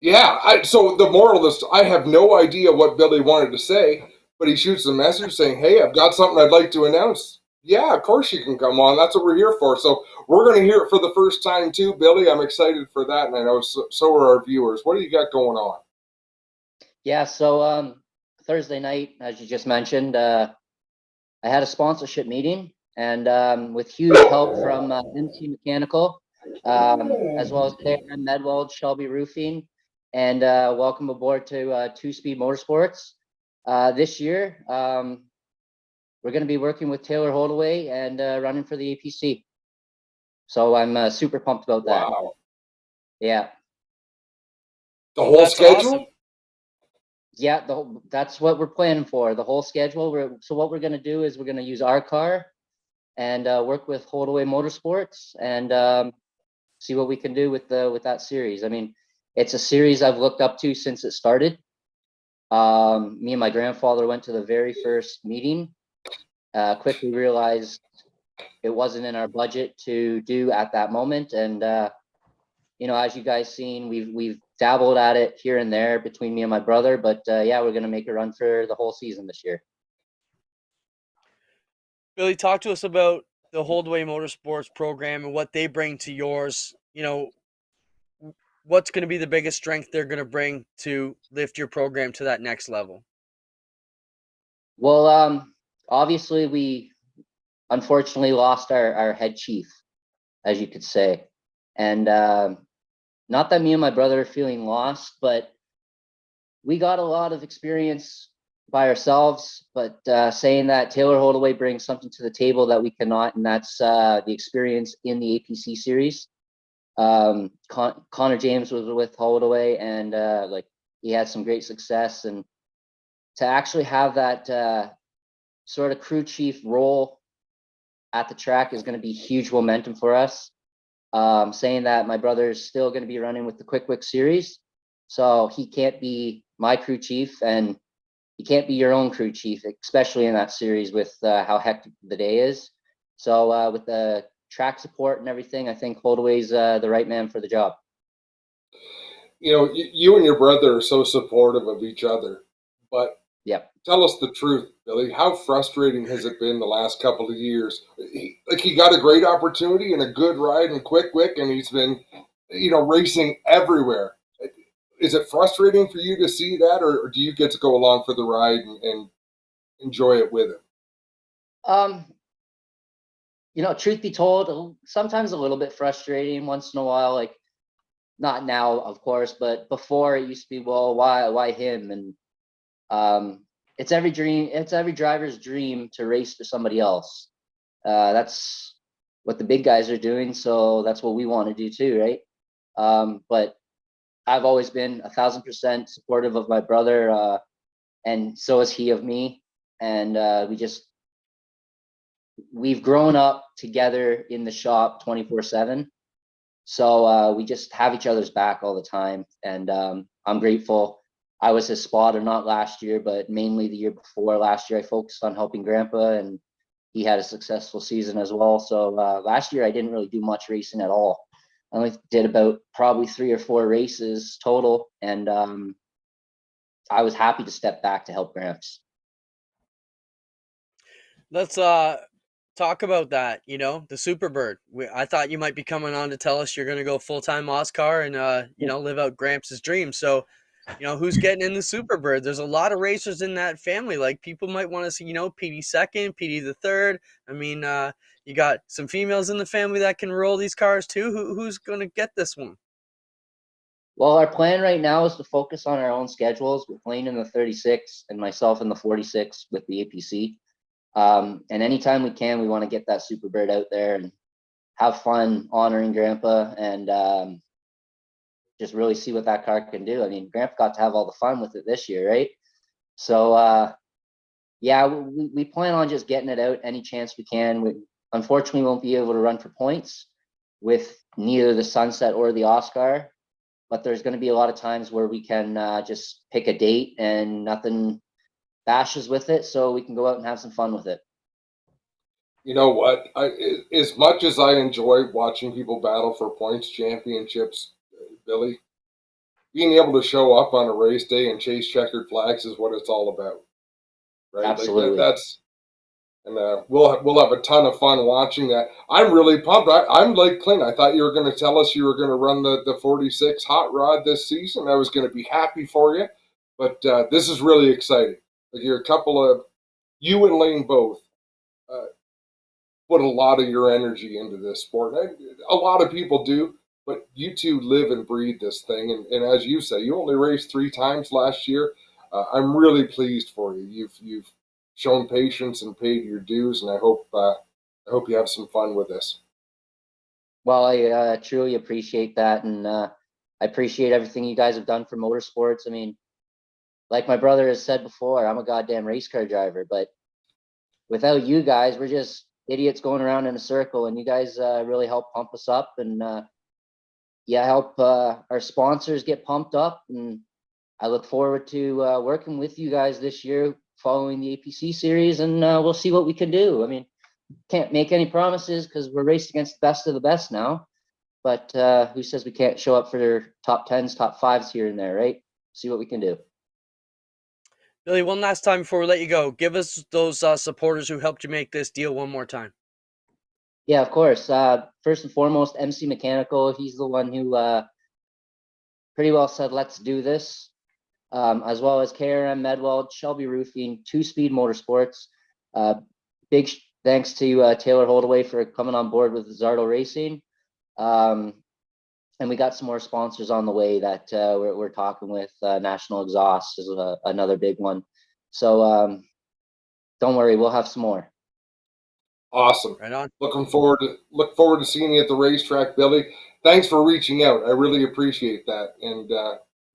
Yeah, so the moral of this, I have no idea what Billy wanted to say, but he shoots a message saying, hey, I've got something I'd like to announce. Yeah, of course you can come on. That's what we're here for. So we're going to hear it for the first time too, Billy. I'm excited for that, and I know so are our viewers. What do you got going on? Yeah, so Thursday night, as you just mentioned, I had a sponsorship meeting, and with huge help from MC Mechanical, as well as KM Medweld, Shelby Roofing, and welcome aboard to Two Speed Motorsports. This year, we're going to be working with Taylor Holdaway and running for the APC. So I'm super pumped about that. Wow. Yeah. The whole schedule? Awesome. Yeah, that's what we're planning for. The whole schedule. So what we're going to do is we're going to use our car and work with Holdaway Motorsports and see what we can do with that series. I mean, it's a series I've looked up to since it started. Me and my grandfather went to the very first meeting. Quickly realized it wasn't in our budget to do at that moment, and as you guys seen, we've dabbled at it here and there between me and my brother, but yeah, we're gonna make a run for the whole season this year. Billy, talk to us about the Holdaway Motorsports program and what they bring to yours, what's going to be the biggest strength they're going to bring to lift your program to that next level? Well, obviously we unfortunately lost our head chief, as you could say. And not that me and my brother are feeling lost, but we got a lot of experience by ourselves, but saying that Taylor Holdaway brings something to the table that we cannot, and that's the experience in the APC series. Connor James was with Holdaway, and he had some great success, and to actually have that sort of crew chief role at the track is going to be huge momentum for us. Saying that my brother is still going to be running with the Quick Wick series, so he can't be my crew chief, and he can't be your own crew chief, especially in that series with how hectic the day is. So with the track support and everything, I think Holdaway's the right man for the job. You and your brother are so supportive of each other, but Yep. tell us the truth, Billy. How frustrating has it been the last couple of years? He got a great opportunity and a good ride in Quick Wick, and he's been, racing everywhere. Is it frustrating for you to see that, or do you get to go along for the ride and enjoy it with him? Truth be told, sometimes a little bit frustrating once in a while. Like, not now, of course, but before it used to be, well, why him? And it's every driver's dream to race for somebody else. That's what the big guys are doing, so that's what we want to do too, right? But I've always been 1,000% supportive of my brother, and so is he of me. And we've grown up together in the shop 24/7. So we just have each other's back all the time. And I'm grateful. I was his spotter, not last year, but mainly the year before. Last year, I focused on helping Grandpa, and he had a successful season as well. So last year, I didn't really do much racing at all. I only did about probably 3 or 4 races total. And I was happy to step back to help Gramps. Let's talk about that, the Superbird. I thought you might be coming on to tell us you're going to go full-time NASCAR and, live out Gramps' dream. So, who's getting in the Superbird? There's a lot of racers in that family. Like, people might want to see, PD second, PD the third. I mean, you got some females in the family that can roll these cars too. Who's going to get this one? Well, our plan right now is to focus on our own schedules with Lane in the 36 and myself in the 46 with the APC. And anytime we can, we want to get that Superbird out there and have fun honoring Grandpa and just really see what that car can do. I mean, Grandpa got to have all the fun with it this year, right? So, yeah, we plan on just getting it out any chance we can. We unfortunately won't be able to run for points with neither the Sunset or the Oscar, but there's going to be a lot of times where we can just pick a date and nothing bashes with it, so we can go out and have some fun with it. You know what? As much as I enjoy watching people battle for points championships, Billy, being able to show up on a race day and chase checkered flags is what it's all about, right? Absolutely. We'll have a ton of fun watching that. I'm really pumped. I'm like Clint. I thought you were going to tell us you were going to run the 46 hot rod this season. I was going to be happy for you, but this is really exciting. Like, you're a couple of, you and Lane both put a lot of your energy into this sport. A lot of people do, but you two live and breathe this thing. And as you say, you only raced 3 times last year. I'm really pleased for you. You've shown patience and paid your dues, and I hope you have some fun with this. Well, I truly appreciate that, and I appreciate everything you guys have done for motorsports. I mean, like my brother has said before, I'm a goddamn race car driver, but without you guys, we're just idiots going around in a circle, and you guys really help pump us up and help our sponsors get pumped up. And I look forward to working with you guys this year following the APC series, and we'll see what we can do. I mean, can't make any promises because we're racing against the best of the best now, but who says we can't show up for their top 10s, top 5s here and there, right? See what we can do. Billy, one last time before we let you go, give us those supporters who helped you make this deal one more time. Yeah, of course. First and foremost, MC Mechanical. He's the one who pretty well said, let's do this. As well as KRM Medweld, Shelby Roofing, Two Speed Motorsports. Big thanks to Taylor Holdaway for coming on board with Zardo Racing. And we got some more sponsors on the way that we're talking with. National Exhaust is another big one. So don't worry, we'll have some more. Awesome. Right on. Look forward to seeing you at the racetrack, Billy. Thanks for reaching out. I really appreciate that, and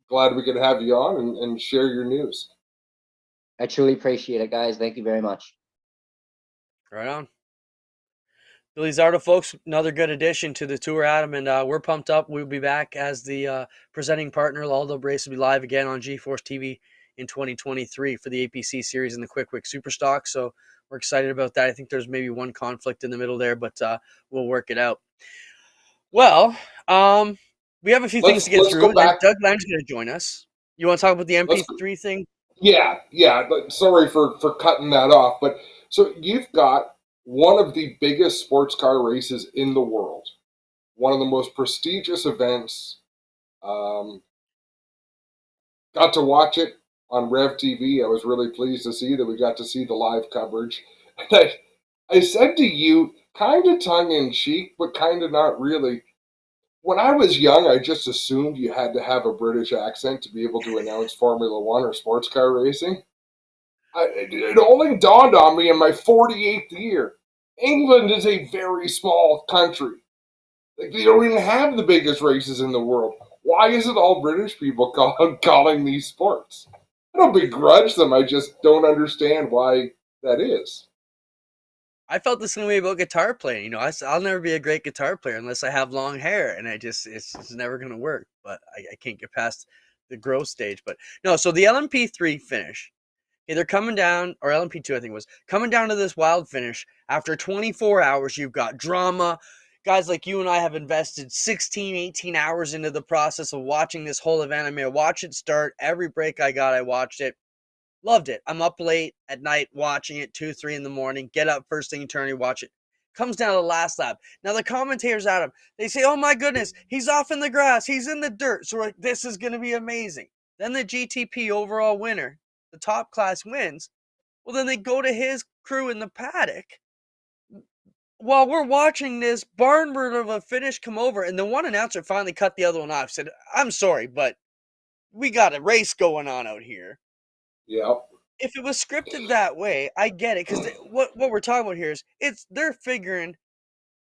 glad we could have you on and share your news. I truly appreciate it, guys. Thank you very much. Right on. Billy Zardo, folks, another good addition to the tour, Adam, and we're pumped up. We'll be back as the presenting partner. All the race will be live again on G-Force TV in 2023 for the APC series and the Quick Wick Superstock. So we're excited about that. I think there's maybe one conflict in the middle there, but we'll work it out. Well, we have a few things to get through. Go back. Doug Leonard's going to join us. You want to talk about the MP3 thing? Yeah. Sorry for cutting that off, but so you've got one of the biggest sports car races in the world, one of the most prestigious events. Got to watch it on Rev TV. I was really pleased to see that we got to see the live coverage. And I said to you, kind of tongue in cheek, but kind of not really. When I was young, I just assumed you had to have a British accent to be able to announce Formula One or sports car racing. It only dawned on me in my 48th year. England is a very small country. Like, they don't even have the biggest races in the world. Why is it all British people calling these sports? I don't begrudge them. I just don't understand why that is. I felt the same way about guitar playing. You know, I'll never be a great guitar player unless I have long hair, and it's never going to work. But I can't get past the growth stage. But no, so the LMP3 finish, okay, they're coming down, or LMP2 I think it was, coming down to this wild finish. After 24 hours, you've got drama. Guys like you and I have invested 16, 18 hours into the process of watching this whole event. I mean, I watched it start. Every break I got, I watched it. Loved it. I'm up late at night watching it, 2, 3 in the morning. Get up first thing eternity, watch it. Comes down to the last lap. Now the commentators, Adam, they say, "Oh my goodness, he's off in the grass. He's in the dirt." So we're like, this is going to be amazing. Then the GTP overall winner, the top class wins. Well, then they go to his crew in the paddock. While we're watching this barn burner of a finish come over, and the one announcer finally cut the other one off. Said, "I'm sorry, but we got a race going on out here." Yep. If it was scripted that way, I get it, because what we're talking about here is they're figuring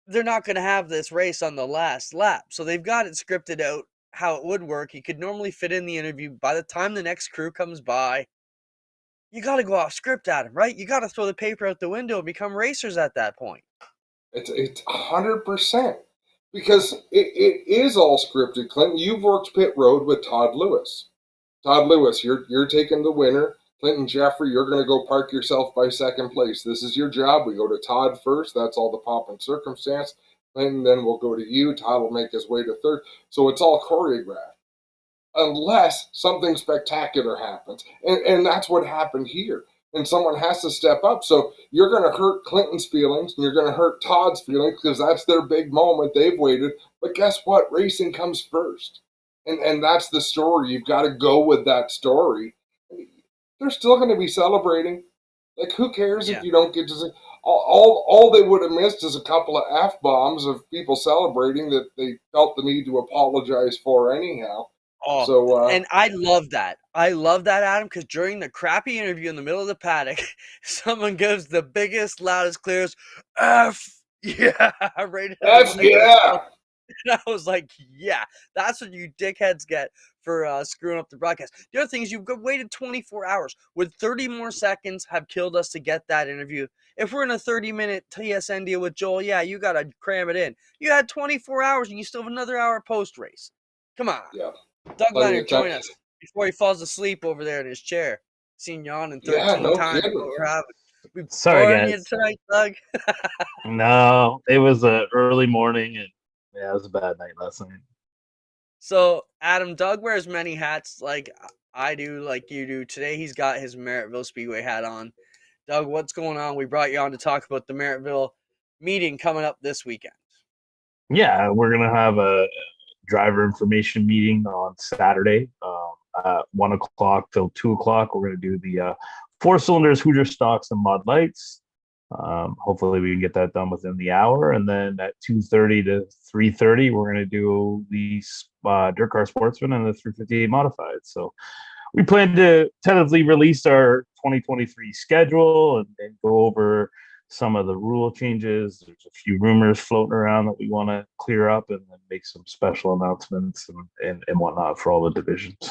they're not going to have this race on the last lap, so they've got it scripted out how it would work. You could normally fit in the interview by the time the next crew comes by. You got to go off script, Adam, right? You got to throw the paper out the window and become racers at that point. It's 100% because it is all scripted. Clinton, you've worked pit road with Todd Lewis. Todd Lewis, you're taking the winner. Clinton Geoffrey, you're going to go park yourself by second place. This is your job. We go to Todd first. That's all the pomp and circumstance. Clinton, then we'll go to you. Todd will make his way to third. So it's all choreographed. Unless something spectacular happens. And that's what happened here. And someone has to step up. So you're going to hurt Clinton's feelings and you're going to hurt Todd's feelings because that's their big moment. They've waited. But guess what? Racing comes first. And that's the story. You've got to go with that story. They're still going to be celebrating. Like, who cares if you don't get to see? All they would have missed is a couple of F-bombs of people celebrating that they felt the need to apologize for anyhow. Oh, so, and I love that. I love that, Adam, because during the crappy interview in the middle of the paddock, someone gives the biggest, loudest, clearest F, yeah, right. F, yeah. And I was like, yeah, that's what you dickheads get for screwing up the broadcast. The other thing is you've waited 24 hours. Would 30 more seconds have killed us to get that interview? If we're in a 30-minute TSN deal with Joel, yeah, you got to cram it in. You had 24 hours and you still have another hour post-race. Come on. Yeah. Doug Leonard, join us before he falls asleep over there in his chair. Seen yawning 13 times. Sorry, guys. You tonight, Doug? No, it was an early morning, and yeah, it was a bad night last night. So, Adam, Doug wears many hats like I do, like you do. Today, he's got his Merrittville Speedway hat on. Doug, what's going on? We brought you on to talk about the Merrittville meeting coming up this weekend. Yeah, we're gonna have a driver information meeting on Saturday, at 1 o'clock till 2 o'clock. We're gonna do the four cylinders, Hoosier stocks, and mod lights. Hopefully, we can get that done within the hour, and then at 2:30 to 3:30, we're gonna do the dirt car sportsman and the 358 modified. So we plan to tentatively release our 2023 schedule and go over some of the rule changes. There's a few rumors floating around that we want to clear up, and then make some special announcements and whatnot for all the divisions.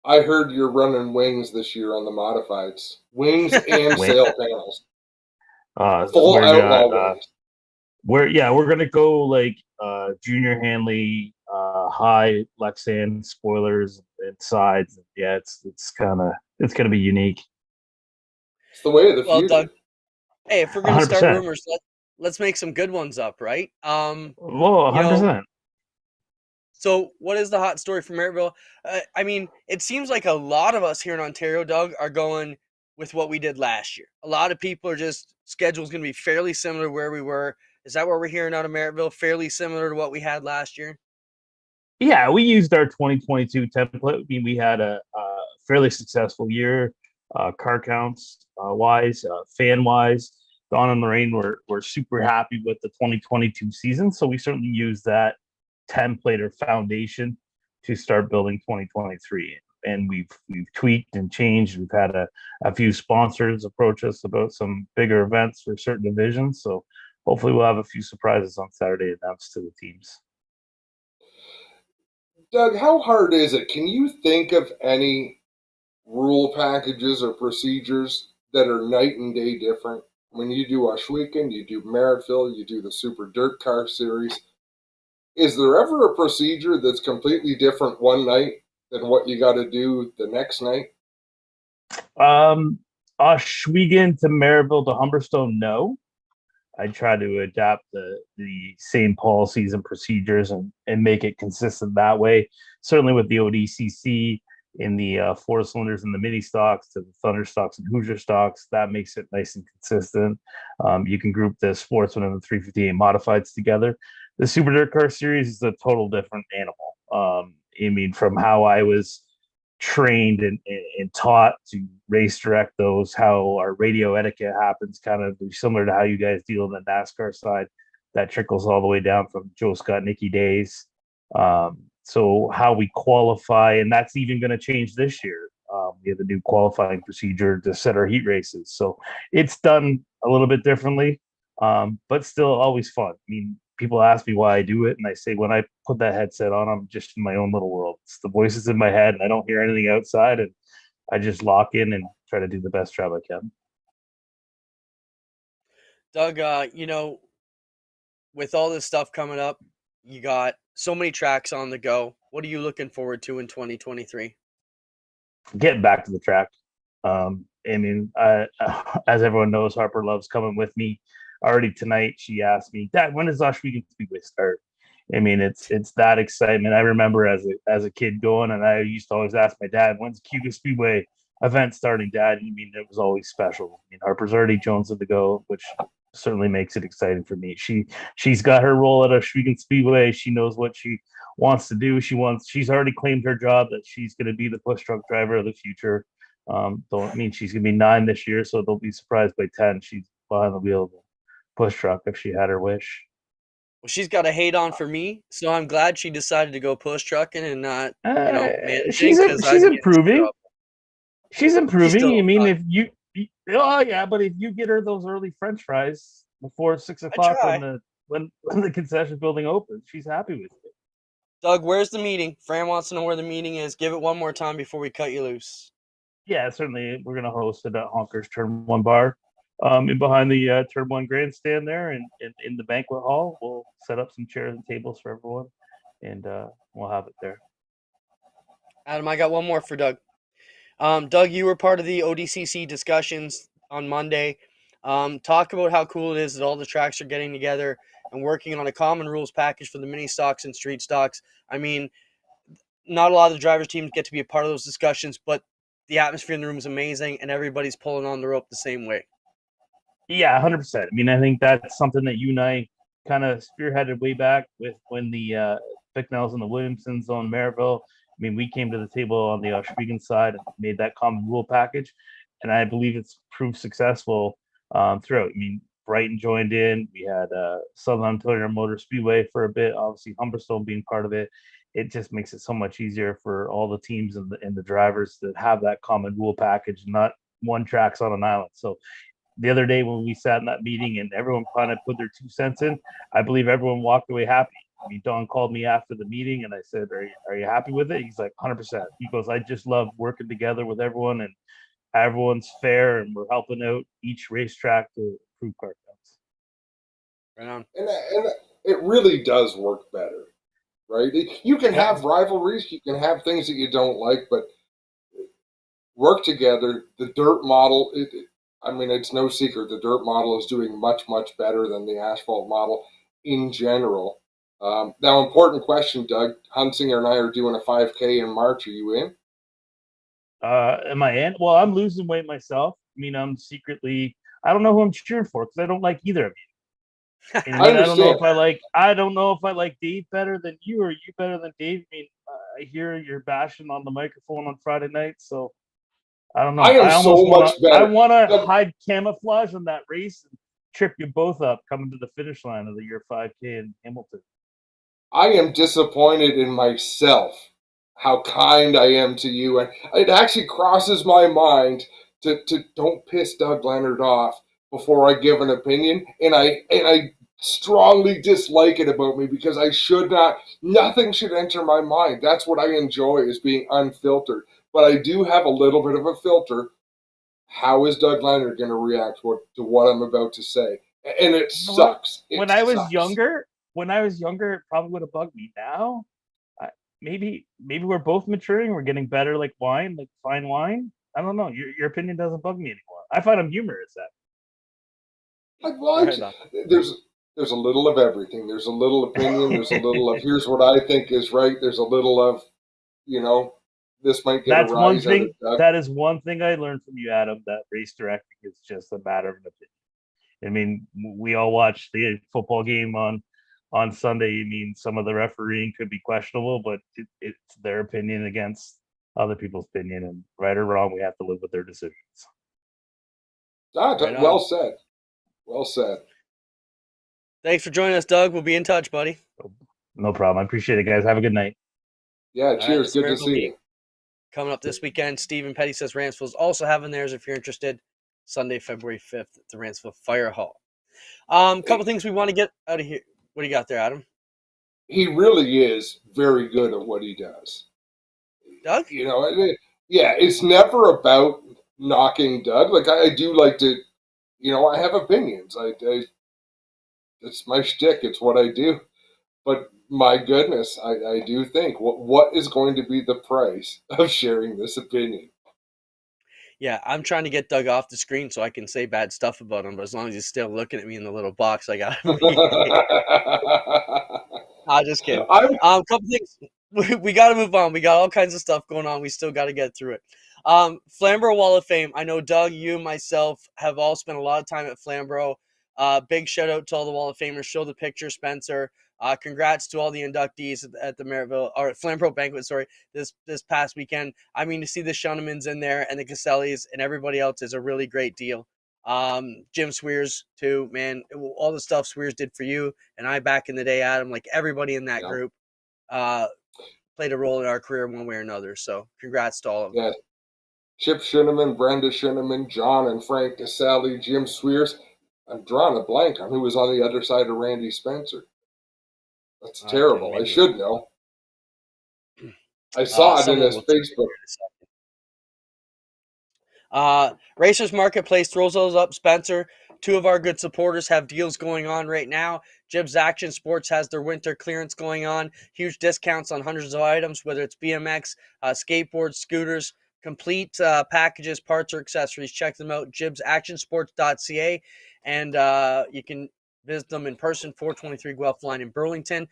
I heard you're running wings this year on the modifieds. Wings and Wing. sail panels. So Full outlaw wings. we're gonna go like junior Hanley, high Lexan spoilers and sides. Yeah, it's gonna be unique. It's the way of the Well, future. Doug, hey, if we're gonna start 100%. rumors, let's make some good ones up, right? Well, You know, 100%. So, what is the hot story from Maryville? I mean, it seems like a lot of us here in Ontario, Doug, are going with what we did last year. A lot of people are just schedule's going to be fairly similar to where we were. Is that what we're hearing out of Maryville? Fairly similar to what we had last year. Yeah, we used our 2022 template. I mean, we had a fairly successful year, car counts wise, fan wise. Don and Lorraine were super happy with the 2022 season, so we certainly used that template or foundation to start building 2023. And we've tweaked and changed. We've had a few sponsors approach us about some bigger events for certain divisions. So hopefully we'll have a few surprises on Saturday announced to the teams. Doug, how hard is it? Can you think of any rule packages or procedures that are night and day different? When you do Weekend, you do Merrittville, you do the Super Dirt Car Series. Is there ever a procedure that's completely different one night than what you got to do the next night? Ohsweken to Maryville to Humberstone, no. I try to adapt the same policies and procedures and make it consistent that way. Certainly with the ODCC in the four cylinders and the mini stocks to the Thunder stocks and Hoosier stocks, that makes it nice and consistent. You can group the sportsman and the 358 modifieds together. The Super Dirt Car Series is a total different animal. I mean, from how I was trained and taught to race direct those, how our radio etiquette happens, kind of similar to how you guys deal on the NASCAR side. That trickles all the way down from Joe Scott, Nicky days. So how we qualify, and that's even going to change this year. We have a new qualifying procedure to set our heat races. So it's done a little bit differently, but still always fun. I mean, people ask me why I do it, and I say when I put that headset on, I'm just in my own little world. It's the voices in my head, and I don't hear anything outside, and I just lock in and try to do the best job I can. Doug, with all this stuff coming up, you got so many tracks on the go. What are you looking forward to in 2023? Getting back to the track. I mean, as everyone knows, Harper loves coming with me. Already tonight, she asked me, "Dad, when does Ohsweken Speedway start?" I mean, it's that excitement. I remember as a kid going, and I used to always ask my dad, "When's Cuba Speedway event starting, Dad?" I mean, it was always special. I mean, Harper's already jonesing to go, which certainly makes it exciting for me. She's got her role at Ohsweken Speedway. She knows what she wants to do. She's already claimed her job that she's going to be the push truck driver of the future. Don't mean she's going to be 9 this year, so don't be surprised by 10. She's behind the wheel of the push truck if she had her wish. Well, she's got a hate on for me, so I'm glad she decided to go push trucking and not, managing. She's improving. She's improving. I mean, if you, oh yeah, but if you get her those early French fries before 6 o'clock when the concession building opens, she's happy with it. Doug, where's the meeting? Fran wants to know where the meeting is. Give it one more time before we cut you loose. Yeah, certainly. We're gonna host it at Honker's Turn 1 bar. And behind the Turn 1 grandstand there and in the banquet hall, we'll set up some chairs and tables for everyone, and we'll have it there. Adam, I got one more for Doug. Doug, you were part of the ODCC discussions on Monday. Talk about how cool it is that all the tracks are getting together and working on a common rules package for the mini stocks and street stocks. I mean, not a lot of the drivers' teams get to be a part of those discussions, but the atmosphere in the room is amazing, and everybody's pulling on the rope the same way. Yeah, 100%. I mean, I think that's something that you and I kind of spearheaded way back with when the Bicknells and the Williamsons on Maryville. I mean, we came to the table on the Oshwegan side and made that common rule package, and I believe it's proved successful throughout. I mean, Brighton joined in. We had Southern Ontario Motor Speedway for a bit. Obviously, Humberstone being part of it. It just makes it so much easier for all the teams and the drivers to have that common rule package, not one track's on an island. So the other day when we sat in that meeting and everyone kind of put their 2 cents in, I believe everyone walked away happy. I mean, Don called me after the meeting and I said, are you happy with it? He's like, 100%. He goes, I just love working together with everyone and everyone's fair and we're helping out each racetrack to improve car counts. Right on. And it really does work better, right? You can have rivalries, you can have things that you don't like, but work together. The dirt model, I mean, it's no secret the dirt model is doing much, much better than the asphalt model in general. Now, important question, Doug. Hunsinger and I are doing a 5K in March. Are you in? Am I in? Well, I'm losing weight myself. I mean, I'm secretly, I don't know who I'm cheering for because I don't like either of you. And I mean, I don't know if I like Dave better than you or you better than Dave. I mean, I hear you're bashing on the microphone on Friday night, so I don't know. I am so much better. I want to hide camouflage in that race and trip you both up coming to the finish line of the year 5K in Hamilton. I am disappointed in myself how kind I am to you, and it actually crosses my mind to don't piss Doug Leonard off before I give an opinion, and I strongly dislike it about me because I should not. Nothing should enter my mind. That's what I enjoy is being unfiltered. But I do have a little bit of a filter. How is Doug Leonard going to react to what I'm about to say? And it sucks. When I was younger, it probably would have bugged me. Now, maybe we're both maturing. We're getting better, like wine, like fine wine. I don't know. Your opinion doesn't bug me anymore. I find I'm humorous at. There's a little of everything. There's a little opinion. There's a little of here's what I think is right. There's a little of, this might get That's a rise one thing. out of Doug. That is one thing I learned from you, Adam. That race directing is just a matter of an opinion. I mean, we all watched the football game on Sunday. I mean, some of the refereeing could be questionable, but it's their opinion against other people's opinion, and right or wrong, we have to live with their decisions. Well said. Well said. Thanks for joining us, Doug. We'll be in touch, buddy. No problem. I appreciate it, guys. Have a good night. Yeah, cheers. Good to see you. Coming up this weekend, Stephen Petty says Ranceville's also having theirs if you're interested. Sunday, February 5th at the Ranceville Fire Hall. Couple things we want to get out of here. What do you got there, Adam? He really is very good at what he does. Doug? It's never about knocking Doug. Like, I do like to, I have opinions. It's my shtick. It's what I do. But my goodness, I do think, what is going to be the price of sharing this opinion? Yeah, I'm trying to get Doug off the screen so I can say bad stuff about him, but as long as he's still looking at me in the little box, I got him. I'm just kidding. Couple things. We got to move on. We got all kinds of stuff going on. We still got to get through it. Flamborough Wall of Fame. I know Doug, you, and myself have all spent a lot of time at Flamborough. Big shout out to all the Wall of Famers. Show the picture, Spencer. Congrats to all the inductees at the Maryville or Flamborough banquet. This past weekend. I mean, to see the Shunnemans in there and the Casellis and everybody else is a really great deal. Jim Swears too, man. All the stuff Swears did for you and I back in the day, Adam. Like everybody in that group, played a role in our career one way or another. So congrats to all of them. Chip Shinneman, Brenda Shinneman, John and Frank Caselli, Jim Swears. I'm drawing a blank on who was on the other side of Randy Spencer. That's terrible. I should know. I saw it in his Facebook. Racers Marketplace throws those up, Spencer. Two of our good supporters have deals going on right now. Jibs Action Sports has their winter clearance going on. Huge discounts on hundreds of items, whether it's BMX, skateboards, scooters, complete packages, parts, or accessories. Check them out, jibsactionsports.ca. And you can visit them in person, 423 Guelph Line in Burlington.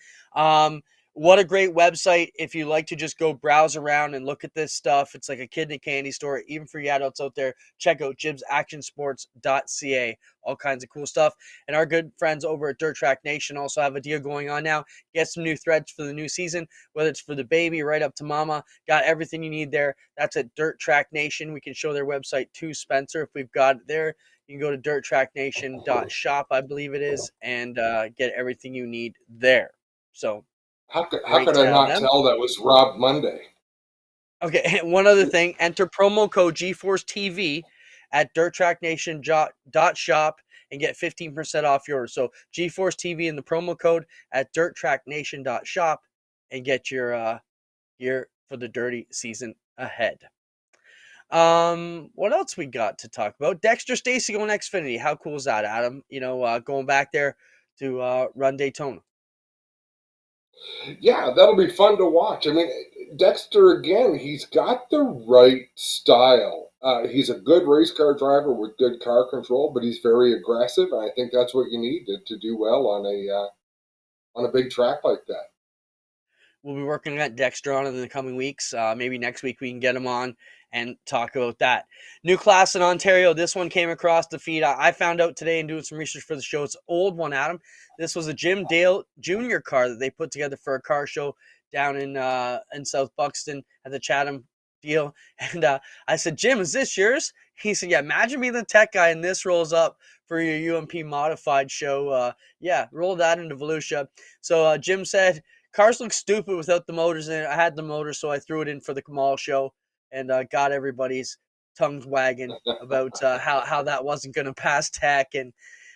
what a great website if you like to just go browse around and look at this stuff. It's like a kid in a candy store. Even for you adults out there, check out jibsactionsports.ca. All kinds of cool stuff. And our good friends over at Dirt Track Nation also have a deal going on now. Get some new threads for the new season, whether it's for the baby right up to mama. Got everything you need there. That's at Dirt Track Nation. We can show their website to Spencer if we've got it there. You can go to dirttracknation.shop, I believe it is, and get everything you need there. So How great could to I have not them. tell that was Rob Monday? Okay, one other thing. Enter promo code GeForce TV at dirttracknation.shop and get 15% off yours. So GeForce TV in the promo code at dirttracknation.shop and get your gear for the dirty season ahead. What else we got to talk about? Dexter Stacy going Xfinity. How cool is that, Adam? Going back there to run Daytona. Yeah, that'll be fun to watch. I mean, Dexter, again, he's got the right style. He's a good race car driver with good car control, but he's very aggressive, and I think that's what you need to do well on a big track like that. We'll be working at Dexter on it in the coming weeks. Maybe next week we can get him on and talk about that. New class in Ontario. This one came across the feed. I found out today and doing some research for the show. It's an old one, Adam. This was a Jim Dale Jr. car that they put together for a car show down in South Buxton at the Chatham deal. And I said, Jim, is this yours? He said, yeah, imagine being the tech guy and this rolls up for your UMP modified show. Yeah, roll that into Volusia. So Jim said, cars look stupid without the motors in it. I had the motors, so I threw it in for the Kamal show and got everybody's tongues wagging about how that wasn't going to pass tech. And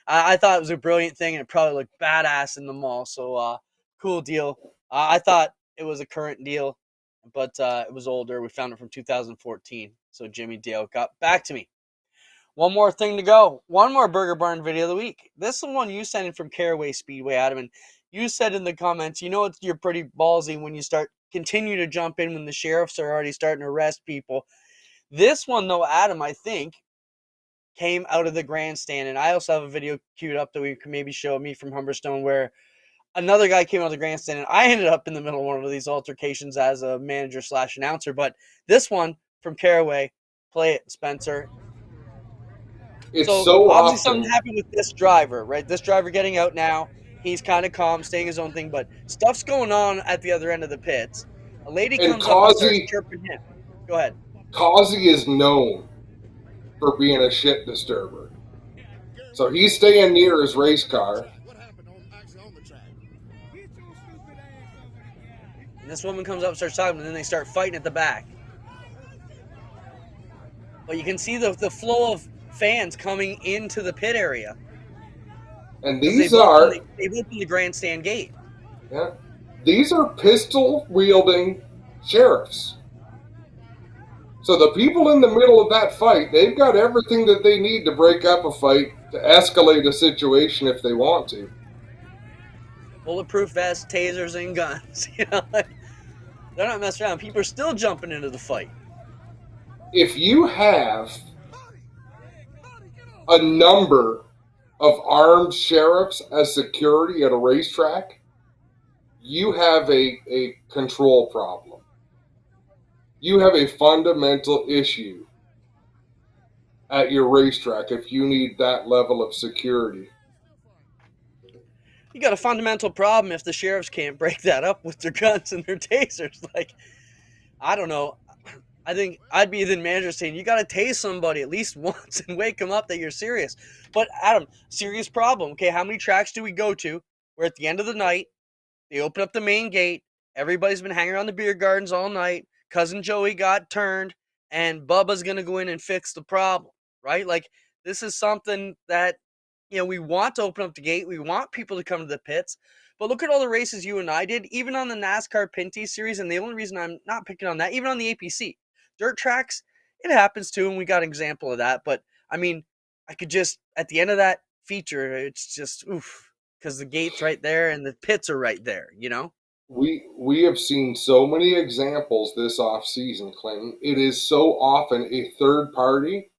I thought it was a brilliant thing, and it probably looked badass in the mall. So cool deal. I thought it was a current deal, but it was older. We found it from 2014. So Jimmy Dale got back to me. One more thing to go. One more Burger Barn video of the week. This is the one you sent in from Caraway Speedway, Adam. And you said in the comments, you're pretty ballsy when you continue to jump in when the sheriffs are already starting to arrest people. This one, though, Adam, I think, came out of the grandstand. And I also have a video queued up that we can maybe show me from Humberstone where another guy came out of the grandstand. And I ended up in the middle of one of these altercations as a manager/announcer. But this one from Caraway, play it, Spencer. It's So so obviously often. something happened with this driver, right? This driver getting out now. He's kind of calm, staying his own thing, but stuff's going on at the other end of the pits. A lady And comes up and starts chirping him. Go ahead. Causey is known for being a shit disturber. So he's staying near his race car. And this woman comes up and starts talking, and then they start fighting at the back. But you can see the flow of fans coming into the pit area. And They've these opened the grandstand gate. Yeah, these are pistol-wielding sheriffs. So the people in the middle of that fight, they've got everything that they need to break up a fight, to escalate a situation if they want to. Bulletproof vests, tasers, and guns. They're not messing around. People are still jumping into the fight. If you have a number of armed sheriffs as security at a racetrack, you have a control problem. You have a fundamental issue at your racetrack if you need that level of security. You got a fundamental problem if the sheriffs can't break that up with their guns and their tasers. I don't know. I think I'd be the manager saying, you got to tase somebody at least once and wake them up that you're serious. But Adam, serious problem. Okay, how many tracks do we go to where at the end of the night, they open up the main gate, everybody's been hanging around the beer gardens all night, Cousin Joey got turned, and Bubba's going to go in and fix the problem, right? This is something that, we want to open up the gate. We want people to come to the pits. But look at all the races you and I did, even on the NASCAR Pinty series, and the only reason I'm not picking on that, even on the APC. Dirt tracks, it happens too, and we got an example of that. But, I could just, at the end of that feature, it's just, oof, because the gate's right there and the pits are right there, We have seen so many examples this off-season, Clinton. It is so often a third party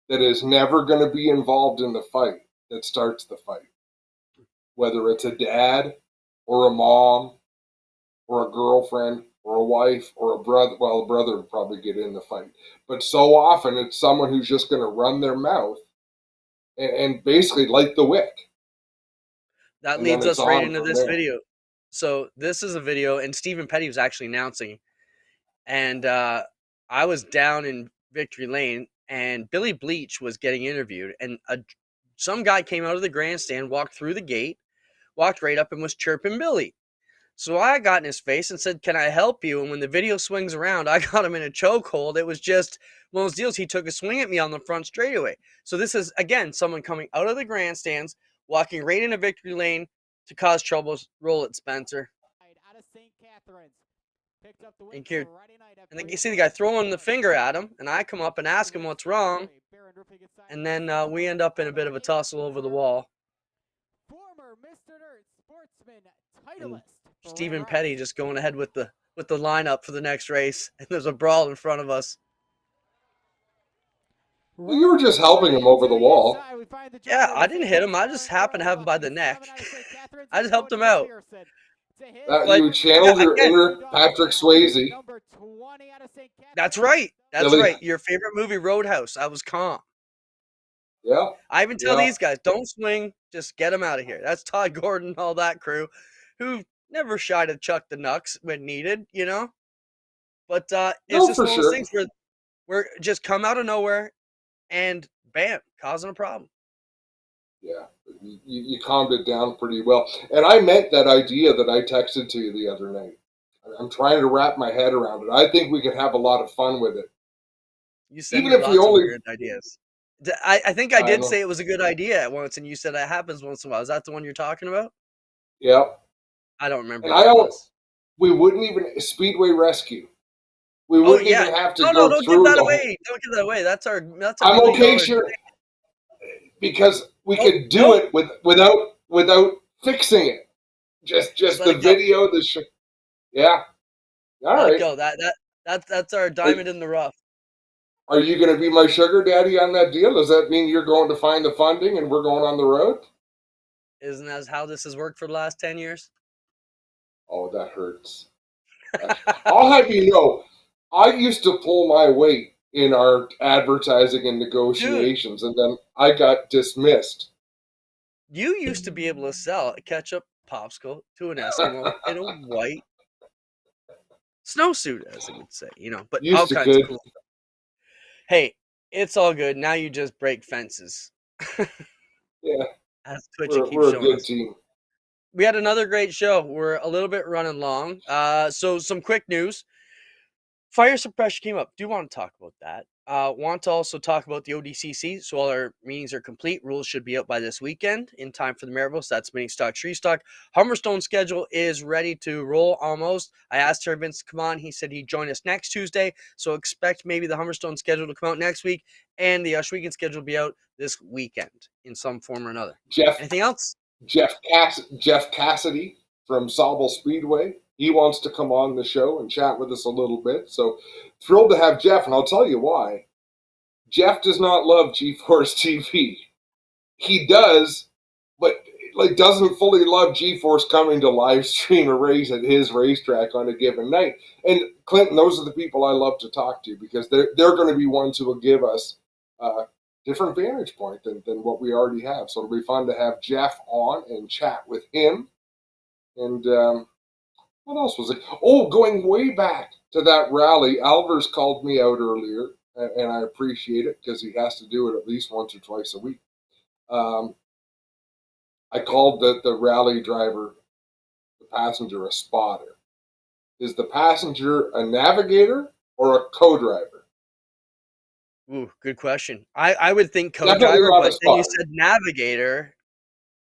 that is never going to be involved in the fight that starts the fight. Whether it's a dad or a mom or a girlfriend or a wife or a brother. Well, a brother would probably get in the fight. But so often it's someone who's just going to run their mouth and basically light the wick. That And then leads it's us right on into from this there. video. So this is a video, and Stephen Petty was actually announcing, and I was down in Victory Lane, and Billy Bleach was getting interviewed, and some guy came out of the grandstand, walked through the gate, walked right up and was chirping Billy. So I got in his face and said, "Can I help you?" And when the video swings around, I got him in a chokehold. It was just one of those deals. He took a swing at me on the front straightaway. So this is, again, someone coming out of the grandstands, walking right into Victory Lane to cause troubles. Roll it, Spencer. And here, and then you see the guy throwing the finger at him, and I come up and ask him what's wrong. And then we end up in a bit of a tussle over the wall. And Stephen Petty just going ahead with the lineup for the next race, and there's a brawl in front of us. Well, you were just helping him over the wall. Yeah, I didn't hit him. I just happened to have him by the neck. I just helped him out. You channeled your inner Patrick Swayze. That's right. That's Billy. right. Your favorite movie, Roadhouse. I was calm. Yeah. I even tell these guys, don't swing, just get them out of here. That's Todd Gordon and all that crew, who never shy to chuck the knucks when needed, you know? But it's just one of those things where we're just come out of nowhere and bam, causing a problem. Yeah, you calmed it down pretty well. And I meant that idea that I texted to you the other night. I'm trying to wrap my head around it. I think we could have a lot of fun with it. You sent me lots of weird ideas. I think I did know. say it was a good idea at once, and you said that happens once in a while. Is that the one you're talking about? Yeah. I don't remember. And we wouldn't even Speedway Rescue. We wouldn't even have to go don't through give that away. Don't give that away. That's our. I'm okay, sure. Because we could do it without fixing it. Just the video, the show. Yeah. All right. Go. That's our diamond in the rough. Are you going to be my sugar daddy on that deal? Does that mean you're going to find the funding and we're going on the road? Isn't that how this has worked for the last 10 years? Oh, that hurts. I'll have you know, I used to pull my weight in our advertising and negotiations, and then I got dismissed. You used to be able to sell a ketchup popsicle to an Eskimo in a white snowsuit, as it would say, you know, but all kinds of cool. Hey, it's all good. Now you just break fences. Yeah. That's Twitch keeps we're showing a good us. Team. We had another great show. We're a little bit running long. So some quick news. Fire suppression came up. Do want to talk about that. Want to also talk about the ODCC. So all our meetings are complete. Rules should be out by this weekend in time for the Maribel. So that's mini stock, tree stock. Humberstone schedule is ready to roll almost. I asked Terry Vince to come on. He said he'd join us next Tuesday. So expect maybe the Humberstone schedule to come out next week. And the Weekend schedule will be out this weekend in some form or another. Anything else? Jeff Cassidy from Sauble Speedway. He wants to come on the show and chat with us a little bit. So thrilled to have Jeff, and I'll tell you why. Jeff does not love GeForce TV. He does, but doesn't fully love GeForce coming to live stream a race at his racetrack on a given night. And Clinton, those are the people I love to talk to because they're going to be ones who will give us a different vantage point than what we already have. So it'll be fun to have Jeff on and chat with him. And what else was it? Oh, going way back to that rally, Alvers called me out earlier, and I appreciate it because he has to do it at least once or twice a week. I called the rally driver, the passenger, a spotter. Is the passenger a navigator or a co-driver? Ooh, good question. I would think co-driver, but then you said navigator.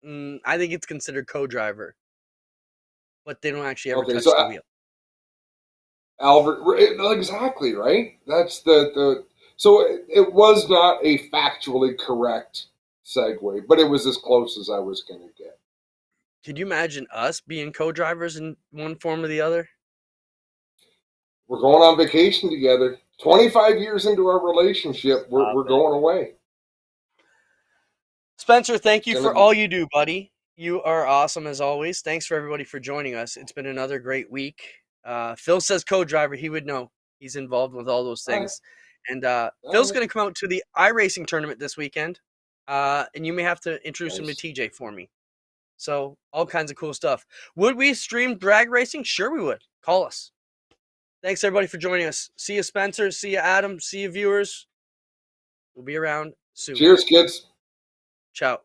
I think it's considered co-driver. But they don't actually ever touch the wheel. Albert, exactly, right? That's so it was not a factually correct segue, but it was as close as I was going to get. Could you imagine us being co-drivers in one form or the other? We're going on vacation together. 25 years into our relationship, we're going away. Spencer, thank you for all you do, buddy. You are awesome as always. Thanks for everybody for joining us. It's been another great week. Phil says co-driver. He would know. He's involved with all those All right. things. And Phil's going to come out to the iRacing tournament this weekend. And you may have to introduce him to Nice. TJ for me. So all kinds of cool stuff. Would we stream drag racing? Sure we would. Call us. Thanks everybody for joining us. See you, Spencer. See you, Adam. See you, viewers. We'll be around soon. Cheers, kids. Ciao.